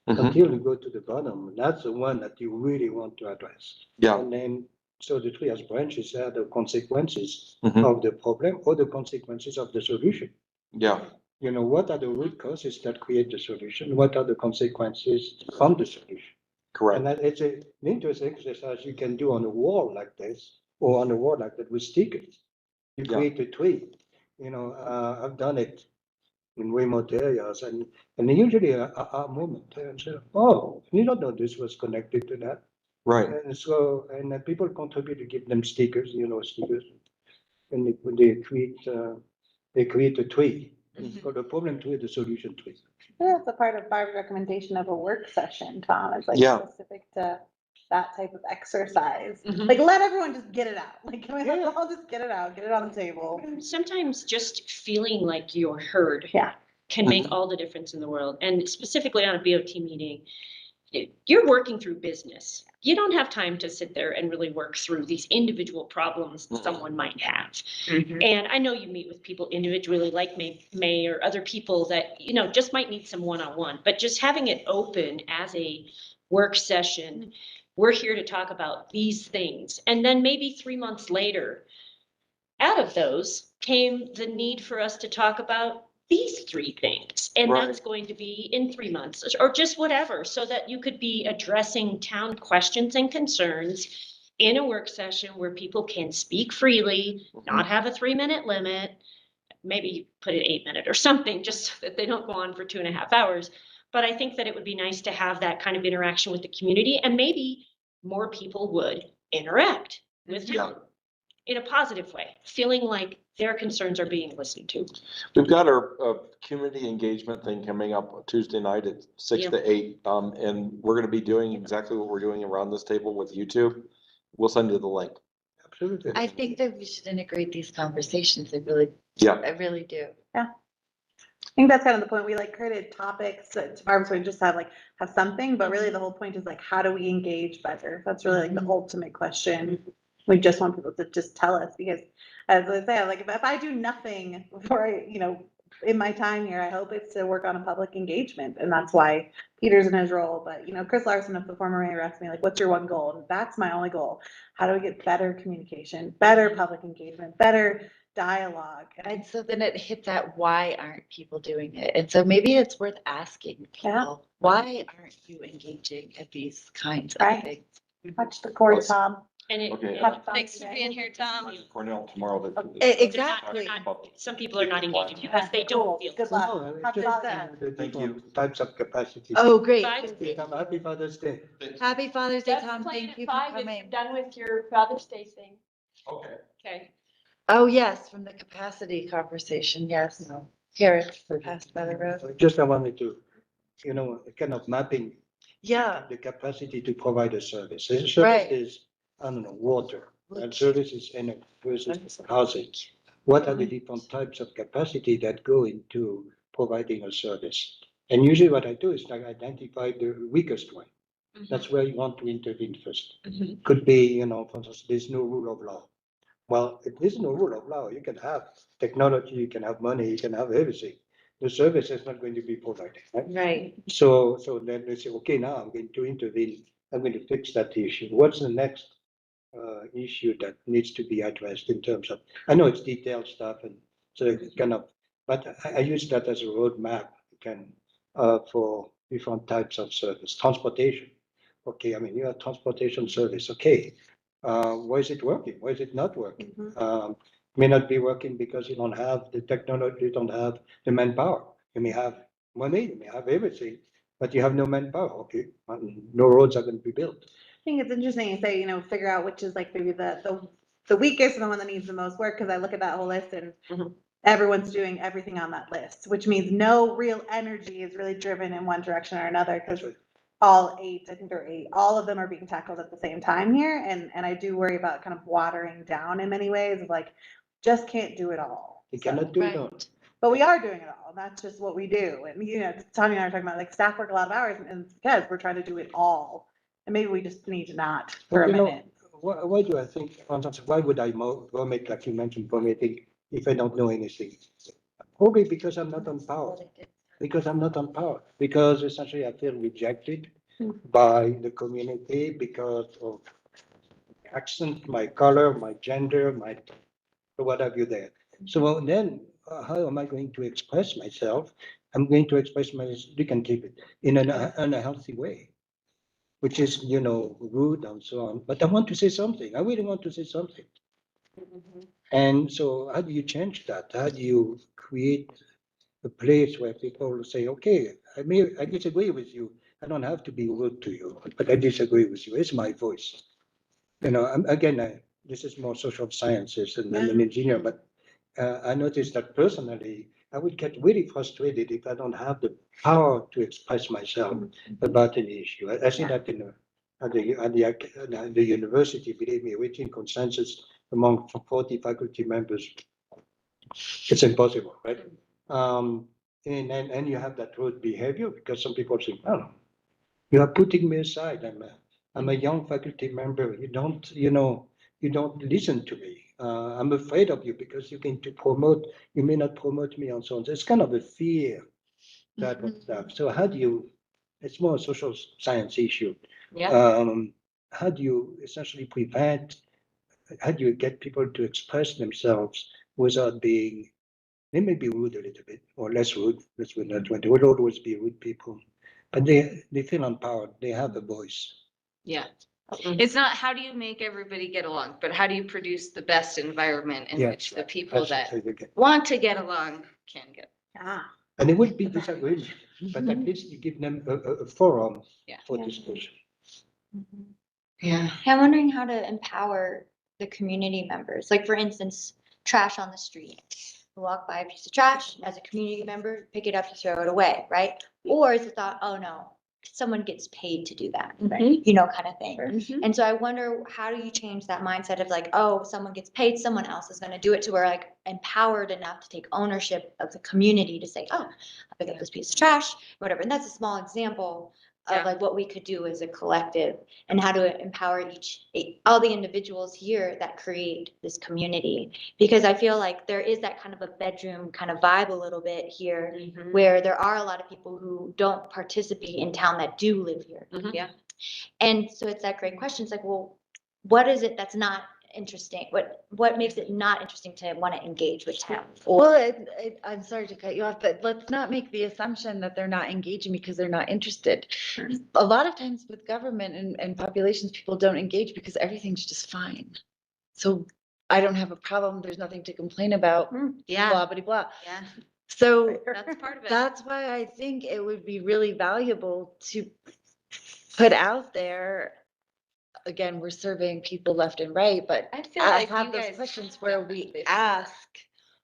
until you go to the bottom. That's the one that you really want to address. Yeah. And then, so the tree has branches, are the consequences of the problem or the consequences of the solution. Yeah. What are the root causes that create the solution? What are the consequences from the solution? Correct. And that it's an interesting exercise you can do on a wall like this, or on a wall like that with stickers. You create a tree. I've done it in remote areas, and usually a moment and say, oh, you don't know this was connected to that. Right. And so, and people contribute to give them stickers, stickers, and they create a tree. It's called a problem tree, the solution tree. That's a part of Barb's recommendation of a work session, Tom, is like Yeah. specific to that type of exercise. Like, let everyone just get it out. Like, can we all just get it out, get it on the table? Sometimes just feeling like you're heard. Yeah. Can make all the difference in the world. And specifically on a BOT meeting, you're working through business. You don't have time to sit there and really work through these individual problems someone might have. And I know you meet with people individually like May or other people that, just might need some one-on-one, but just having it open as a work session, we're here to talk about these things. And then maybe 3 months later, out of those came the need for us to talk about these 3 things. And that's going to be in 3 months or just whatever, so that you could be addressing town questions and concerns in a work session where people can speak freely, not have a 3-minute limit, maybe put it 8-minute or something, just so that they don't go on for 2.5 hours. But I think that it would be nice to have that kind of interaction with the community, and maybe more people would interact with town in a positive way, feeling like their concerns are being listened to. We've got our community engagement thing coming up Tuesday night at 6 to 8. And we're gonna be doing exactly what we're doing around this table with YouTube. We'll send you the link. Absolutely. I think that we should integrate these conversations. I really do. I think that's kind of the point. We like created topics to Barb's point, just have something, but really the whole point is like, how do we engage better? That's really like the ultimate question. We just want people to just tell us, because as I say, like if I do nothing before in my time here, I hope it's to work on a public engagement. And that's why Peter's in his role. But, Chris Larson, the former mayor, asked me like, what's your one goal? And that's my only goal. How do we get better communication, better public engagement, better dialogue? And so then it hits at why aren't people doing it? And so maybe it's worth asking people, why aren't you engaging at these kinds of things? Touch the cord, Tom. And it, Okay. Thanks for being here, Tom. Cornell tomorrow. Exactly. some people are not engaging because they don't feel. Good luck. No, Happy just, Father's the Thank different you. Types of capacity. Oh, great. Happy Father's Day. Happy Father's Day, Tom. Thank you for coming. Done with your Father's Day thing. Okay. Okay. Oh, yes, from the capacity conversation. Yes. Here, passed by the road. Just I wanted to, kind of mapping Yeah. the capacity to provide a service. A service Right. is, I don't know, water, and service is energy versus housing. What are the different types of capacity that go into providing a service? And usually what I do is like identify the weakest one. That's where you want to intervene first. Could be, for instance, there's no rule of law. Well, if there's no rule of law, you can have technology, you can have money, you can have everything. The service is not going to be provided, right? Right. So then they say, okay, now I'm going to intervene. I'm going to fix that issue. What's the next issue that needs to be addressed in terms of, I know it's detailed stuff and so it's kind of, but I use that as a roadmap for different types of service. Transportation. Okay, I mean, you have transportation service. Okay, why is it working? Why is it not working? May not be working because you don't have the technology, you don't have the manpower. You may have money, you may have everything, but you have no manpower. Okay, no roads are going to be built. I think it's interesting you say, figure out which is like maybe the weakest and the one that needs the most work, because I look at that whole list and everyone's doing everything on that list, which means no real energy is really driven in one direction or another, because all 8, I think there are 8, all of them are being tackled at the same time here. And I do worry about kind of watering down in many ways of like, just can't do it all. You cannot do it all. But we are doing it all. That's just what we do. And, Tanya and I are talking about like staff work a lot of hours, and it's because we're trying to do it all. And maybe we just need to not for a minute. Why do I think, for instance, why would I vomit, like you mentioned, vomiting, if I don't know anything? Probably because I'm not on power. Because essentially I feel rejected by the community because of accent, my color, my gender, what have you there. So then how am I going to express myself? I'm going to express myself, you can keep it, in an unhealthy way, which is, rude and so on. But I want to say something. I really want to say something. And so how do you change that? How do you create a place where people say, okay, I disagree with you. I don't have to be rude to you, but I disagree with you. It's my voice. This is more social sciences and I'm an engineer, but I noticed that personally, I would get really frustrated if I don't have the power to express myself about an issue. I see that at the university, believe me, reaching consensus among 40 faculty members, it's impossible, right? And you have that rude behavior because some people say, oh, you are putting me aside. I'm a young faculty member. You don't listen to me. I'm afraid of you because you're going to you may not promote me and so on. So it's kind of a fear type of stuff. So it's more a social science issue. How do you essentially how do you get people to express themselves without being, they may be rude a little bit or less rude. Let's put that way. There will always be rude people, but they feel empowered. They have a voice. Yeah. It's not how do you make everybody get along, but how do you produce the best environment in which the people that want to get along can get. And it would be disagreement, but at least you give them a forum Yeah. for Yeah. discussion. Yeah. I'm wondering how to empower the community members, like for instance, trash on the street. We walk by a piece of trash, as a community member, pick it up to throw it away, right? Or is the thought, oh no, someone gets paid to do that, right? You know, kind of thing. And so I wonder, how do you change that mindset of like, oh, someone gets paid, someone else is gonna do it, to where like empowered enough to take ownership of the community to say, oh, I'll pick up this piece of trash, whatever. And that's a small example Yeah. of like what we could do as a collective, and how to empower all the individuals here that create this community. Because I feel like there is that kind of a bedroom kind of vibe a little bit here, where there are a lot of people who don't participate in town that do live here. Yeah. And so it's that great question. It's like, well, what is it that's not interesting? What makes it not interesting to want to engage with town? Well, I'm sorry to cut you off, but let's not make the assumption that they're not engaging because they're not interested. A lot of times with government and populations, people don't engage because everything's just fine. So I don't have a problem. There's nothing to complain about. Yeah. Blah, blah, blah. Yeah. So That's part of it. that's why I think it would be really valuable to put out there. Again, we're surveying people left and right, but I feel I like have you those guys questions where we definitely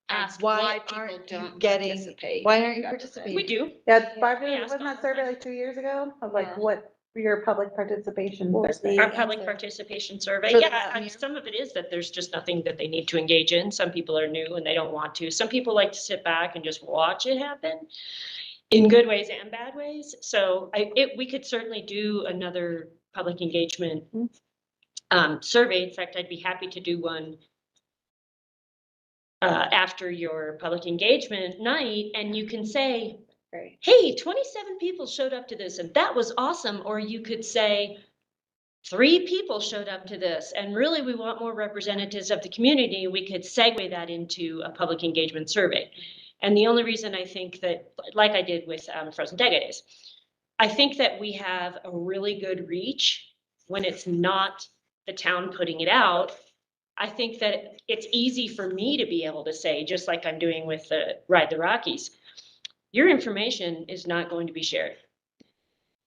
ask why people aren't you don't getting, participate. why aren't you participating? We do. Yeah, Barb, We ask wasn't all that the survey time. like 2 years ago of like Yeah. what your public participation? What was survey? the- Our public answer. participation survey, For the yeah, year. some of it is that there's just nothing that they need to engage in. Some people are new and they don't want to. Some people like to sit back and just watch it happen in good ways and bad ways. So we could certainly do another public engagement survey. In fact, I'd be happy to do one after your public engagement night, and you can say, Right. hey, 27 people showed up to this and that was awesome. Or you could say, 3 people showed up to this and really we want more representatives of the community. We could segue that into a public engagement survey. And the only reason I think that, like I did with Frozen Dega Days, I think that we have a really good reach when it's not the town putting it out. I think that it's easy for me to be able to say, just like I'm doing with the Ride the Rockies, your information is not going to be shared.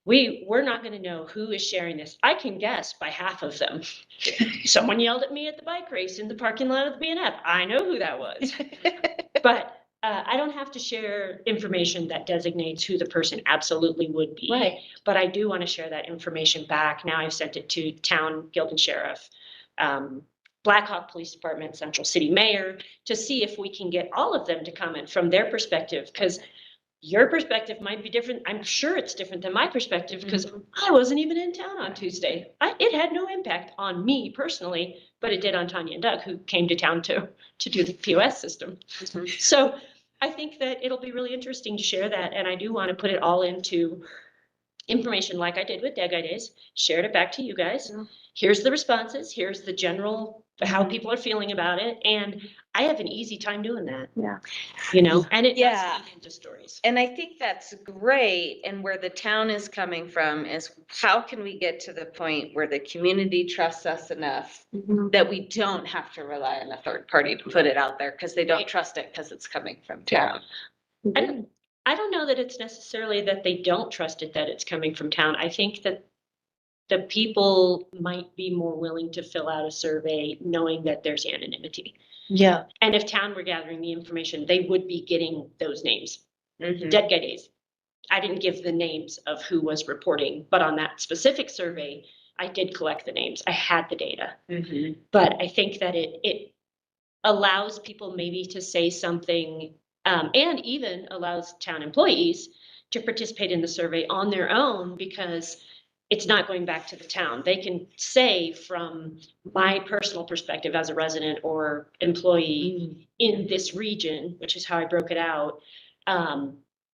We're not going to know who is sharing this. I can guess by half of them. Someone yelled at me at the bike race in the parking lot of the B&F. I know who that was. But I don't have to share information that designates who the person absolutely would be. Right. But I do want to share that information back. Now I've sent it to town, guild and sheriff, Blackhawk Police Department, Central City Mayor, to see if we can get all of them to comment from their perspective, because your perspective might be different. I'm sure it's different than my perspective because I wasn't even in town on Tuesday. It had no impact on me personally, but it did on Tanya and Doug, who came to town to do the POS system. So I think that it'll be really interesting to share that. And I do want to put it all into information like I did with Dega Days, shared it back to you guys. Here's the responses. Here's the general, how people are feeling about it. And I have an easy time doing that. Yeah. You know, and it Yeah. does feed into stories. And I think that's great. And where the town is coming from is, how can we get to the point where the community trusts us enough that we don't have to rely on a third party to put it out there because they don't trust it because it's coming from town. I don't know that it's necessarily that they don't trust it, that it's coming from town. I think that the people might be more willing to fill out a survey knowing that there's anonymity. Yeah. And if town were gathering the information, they would be getting those names. Mhm. Dead Guy Days. I didn't give the names of who was reporting, but on that specific survey, I did collect the names. I had the data. Mhm. But I think that it allows people maybe to say something, and even allows town employees to participate in the survey on their own, because it's not going back to the town. They can say, from my personal perspective as a resident or employee in this region, which is how I broke it out,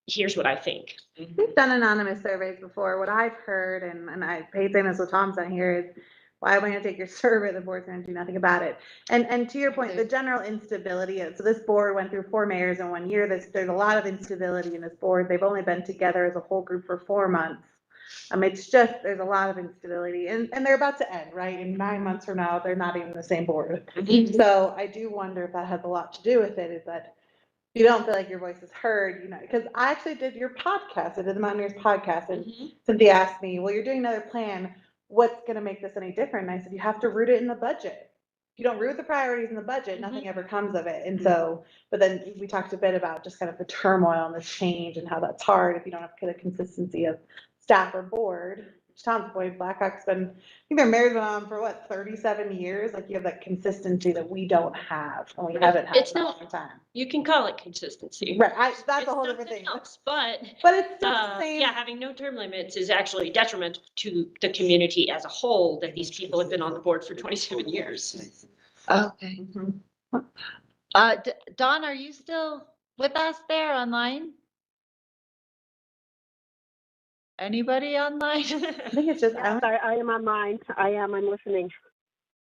here's what I think. We've done anonymous surveys before. What I've heard, and I hate saying this with Tom's on here, is why am I gonna take your survey? The board's gonna do nothing about it. And to your point, the general instability of, so this board went through 4 mayors in 1 year. There's a lot of instability in this board. They've only been together as a whole group for 4 months. It's just, there's a lot of instability, and they're about to end, right? In 9 months from now, they're not even the same board. So I do wonder if that has a lot to do with it, is that you don't feel like your voice is heard, you know, because I actually did your podcast, I did the Mountaineers podcast, and Cynthia asked me, well, you're doing another plan, what's gonna make this any different? And I said, you have to root it in the budget. If you don't root the priorities in the budget, nothing ever comes of it. And so, but then we talked a bit about just kind of the turmoil and the change and how that's hard if you don't have kind of consistency of staff or board. Tom's boy, Blackhawk's been, I think their mayor's been on for what, 37 years? Like you have that consistency that we don't have, and we haven't had It's in a not- long time. You can call it consistency. Right, that's It's a whole different something thing. else, But But it's still the same. yeah, having no term limits is actually detrimental to the community as a whole, that these people have been on the board for 27 years. Okay. Dawn, are you still with us there online? Anybody online? I think it's just, Yes, I am online. I'm listening.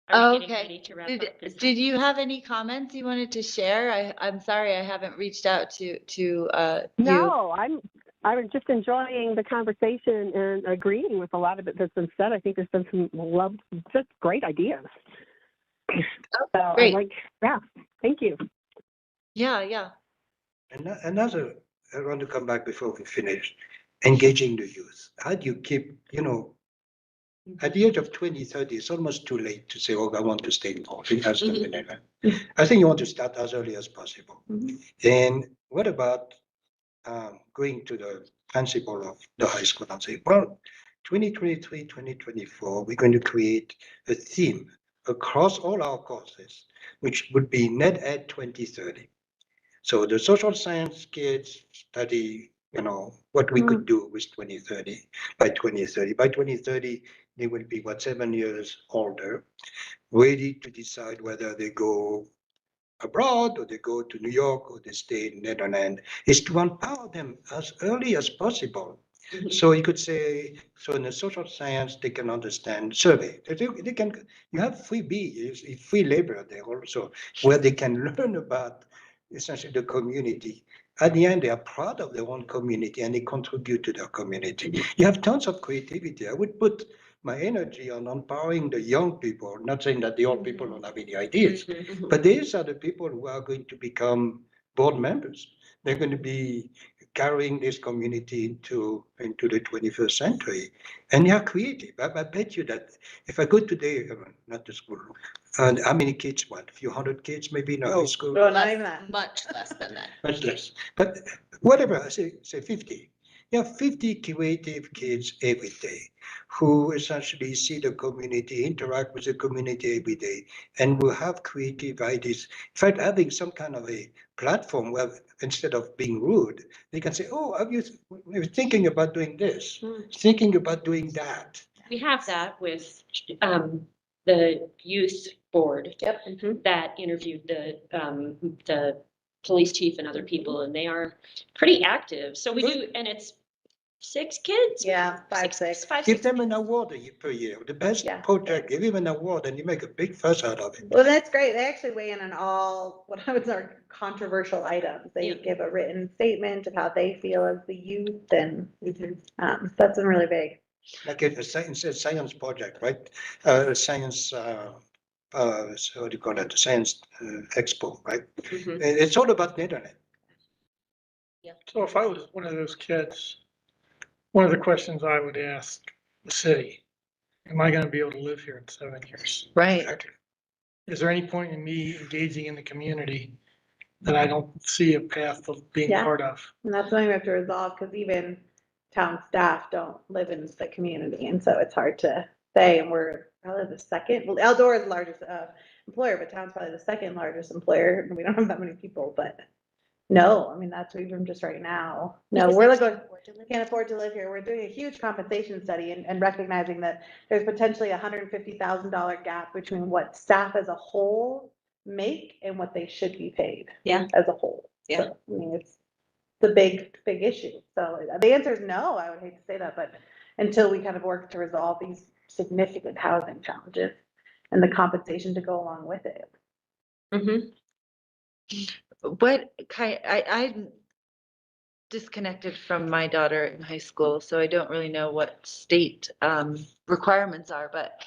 Are we getting Okay. ready to wrap up? Did you have any comments you wanted to share? I'm sorry, I haven't reached out to you. No, I'm just enjoying the conversation and agreeing with a lot of it that's been said. I think there's been some just great ideas. So great. Yeah, thank you. Yeah. And another, I want to come back before we finish, engaging the youth. How do you keep, at the age of 20, 30, it's almost too late to say, oh, I want to stay involved. I think you want to start as early as possible. And what about going to the principal of the high school and say, well, 2023, 2024, we're going to create a theme across all our courses, which would be NetEd 2030. So the social science kids study, what we could do with 2030 by 2030. By 2030, they will be 7 years older, ready to decide whether they go abroad or they go to New York or they stay in Netherlands, is to empower them as early as possible. So you could say, so in the social science, they can understand survey. They can, you have free free labor there also, where they can learn about essentially the community. At the end, they are proud of their own community and they contribute to their community. You have tons of creativity. I would put my energy on empowering the young people, not saying that the old people don't have any ideas, but these are the people who are going to become board members. They're going to be carrying this community into the 21st century. And they are creative. I bet you that if I go today, not to school, and how many kids, a few hundred kids maybe in a high school? No, not even that. Much less than that. Much less. But whatever, I say 50. You have 50 creative kids every day who essentially see the community, interact with the community every day, and will have creative ideas. In fact, having some kind of a platform where instead of being rude, they can say, oh, are you thinking about doing this, thinking about doing that? We have that with the youth board that interviewed the police chief and other people, and they are pretty active. So we do, and it's 6 kids. Yeah, 5, 6. Give them an award per year. The best project, give them an award, and you make a big fuss out of it. Well, that's great. They actually weigh in on all what I would say are controversial items. They give a written statement of how they feel as the youth, and that's been really big. Like a science project, right? Science, so what do you call it? Science expo, right? It's all about Netherlands. So if I was one of those kids, one of the questions I would ask the city, am I gonna be able to live here in 7 years? Right. Is there any point in me engaging in the community that I don't see a path of being part of? And that's something we have to resolve, because even town staff don't live in the community, and so it's hard to say. And we're probably the second, well, Eldora is the largest employer, but town's probably the second largest employer, and we don't have that many people. But no, I mean, that's even just right now. No, we're like, can't afford to live here. We're doing a huge compensation study and recognizing that there's potentially $150,000 gap between what staff as a whole make and what they should be paid. As a whole. So, I mean, it's the big issue. So the answer is no. I would hate to say that, but until we kind of work to resolve these significant housing challenges and the compensation to go along with it. What kind, I'm disconnected from my daughter in high school, so I don't really know what state requirements are, but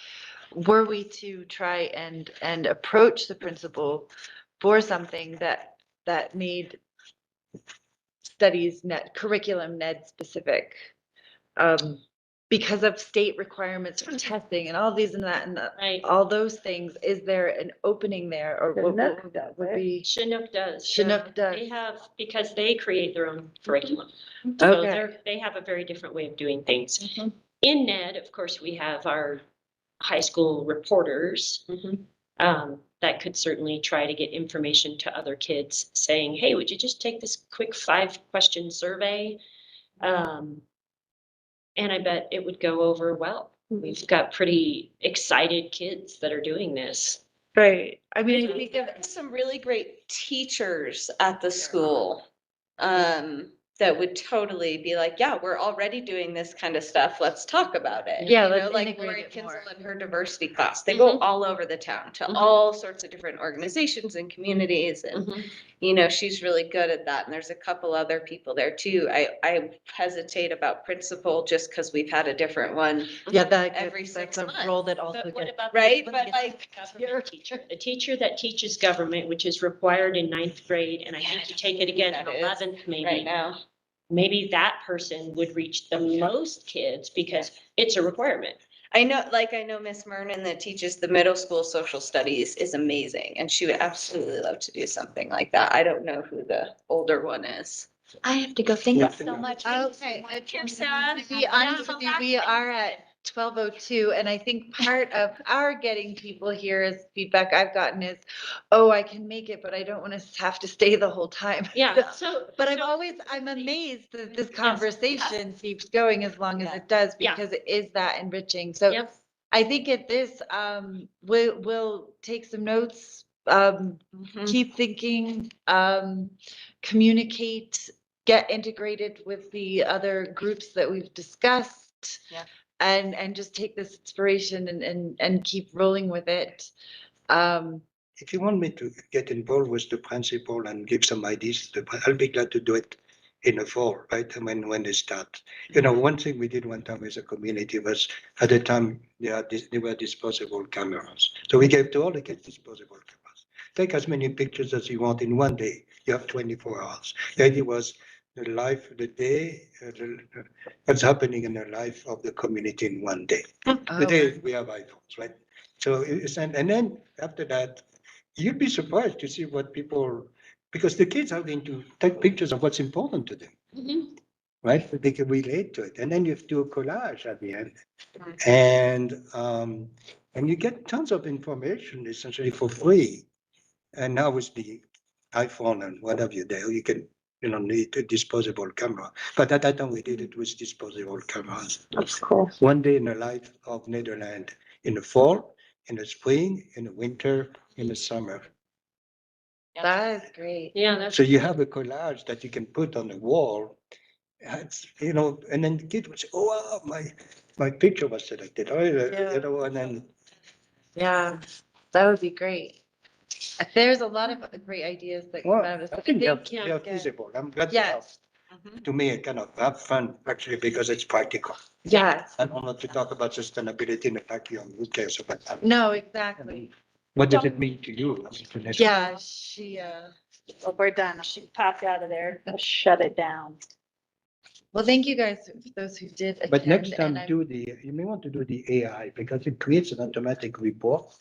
were we to try and approach the principal for something that made studies net curriculum NED specific. Because of state requirements for testing and all these and that and Right. all those things, is there an opening there or what would be? Chinook does. Chinook does. They have, because they create their own curriculum. So Okay. they have a very different way of doing things. Mhm. In NED, of course, we have our high school reporters that could certainly try to get information to other kids saying, hey, would you just take this quick 5-question survey? And I bet it would go over well. We've got pretty excited kids that are doing this. Right. I mean, I think of There's some really great teachers at the school that would totally be like, yeah, we're already doing this kind of stuff. Let's talk about it. Yeah, You know, let's like integrate Lori it more. Kinsel and her diversity class. They go all over the town to all sorts of different organizations and communities. And, you know, she's really good at that. And there's a couple other people there too. I hesitate about principal just because we've had a different one. yeah, that Every that's 6 a months. role that also But what gets. about Right, the but like, government teacher? The teacher that teaches government, which is required in 9th grade, and I think you take it again in that is 11th right maybe. now. Maybe that person would reach the most kids because it's a requirement. I know Miss Mernon that teaches the middle school social studies is amazing, and she would absolutely love to do something like that. I don't know who the older one is. I have to go. Thank you Yeah. so much. Okay. Here, Sarah. To be honest with you, we are at 12:02, and I think part of our getting people here is feedback I've gotten is, oh, I can make it, but I don't want to have to stay the whole time. Yeah, so. But so- I'm amazed that this conversation keeps going as long as it does, Yeah. because it is that enriching. So Yep. I think at this, we'll take some notes, keep thinking, communicate, get integrated with the other groups that we've discussed. Yeah. And just take this inspiration and keep rolling with it. If you want me to get involved with the principal and give some ideas, I'll be glad to do it in the fall, right? I mean, when they start. You know, one thing we did one time as a community was, at the time, they were disposable cameras. So we gave to all the kids disposable cameras. Take as many pictures as you want in one day. You have 24 hours. The idea was the life, the day, what's happening in the life of the community in one day. Today, we have iPhones, right? So and then after that, you'd be surprised to see what people, because the kids are going to take pictures of what's important to them, right? So they can relate to it. And then you do a collage at the end. And you get tons of information essentially for free. And now with the iPhone and whatever you can, need a disposable camera. But at that time we did it with disposable cameras. That's cool. One day in the life of Nederland, in the fall, in the spring, in the winter, in the summer. That is great. Yeah, that's. So you have a collage that you can put on the wall. It's, and then the kid would say, oh, wow, my picture was selected. And then. Yeah, that would be great. There's a lot of great ideas that come Well, out of this. I think they're yeah. feasible. I'm glad. Yes. To me, it kind of have fun actually because it's practical. Yes. I don't want to talk about sustainability in a vacuum. Who cares about that? No, exactly. What does it mean to you? Yeah, she, Well, we're done. She popped out of there. Let's shut it down. well, thank you guys, for those who did attend. But next time, and I'm- you may want to do the AI because it creates an automatic report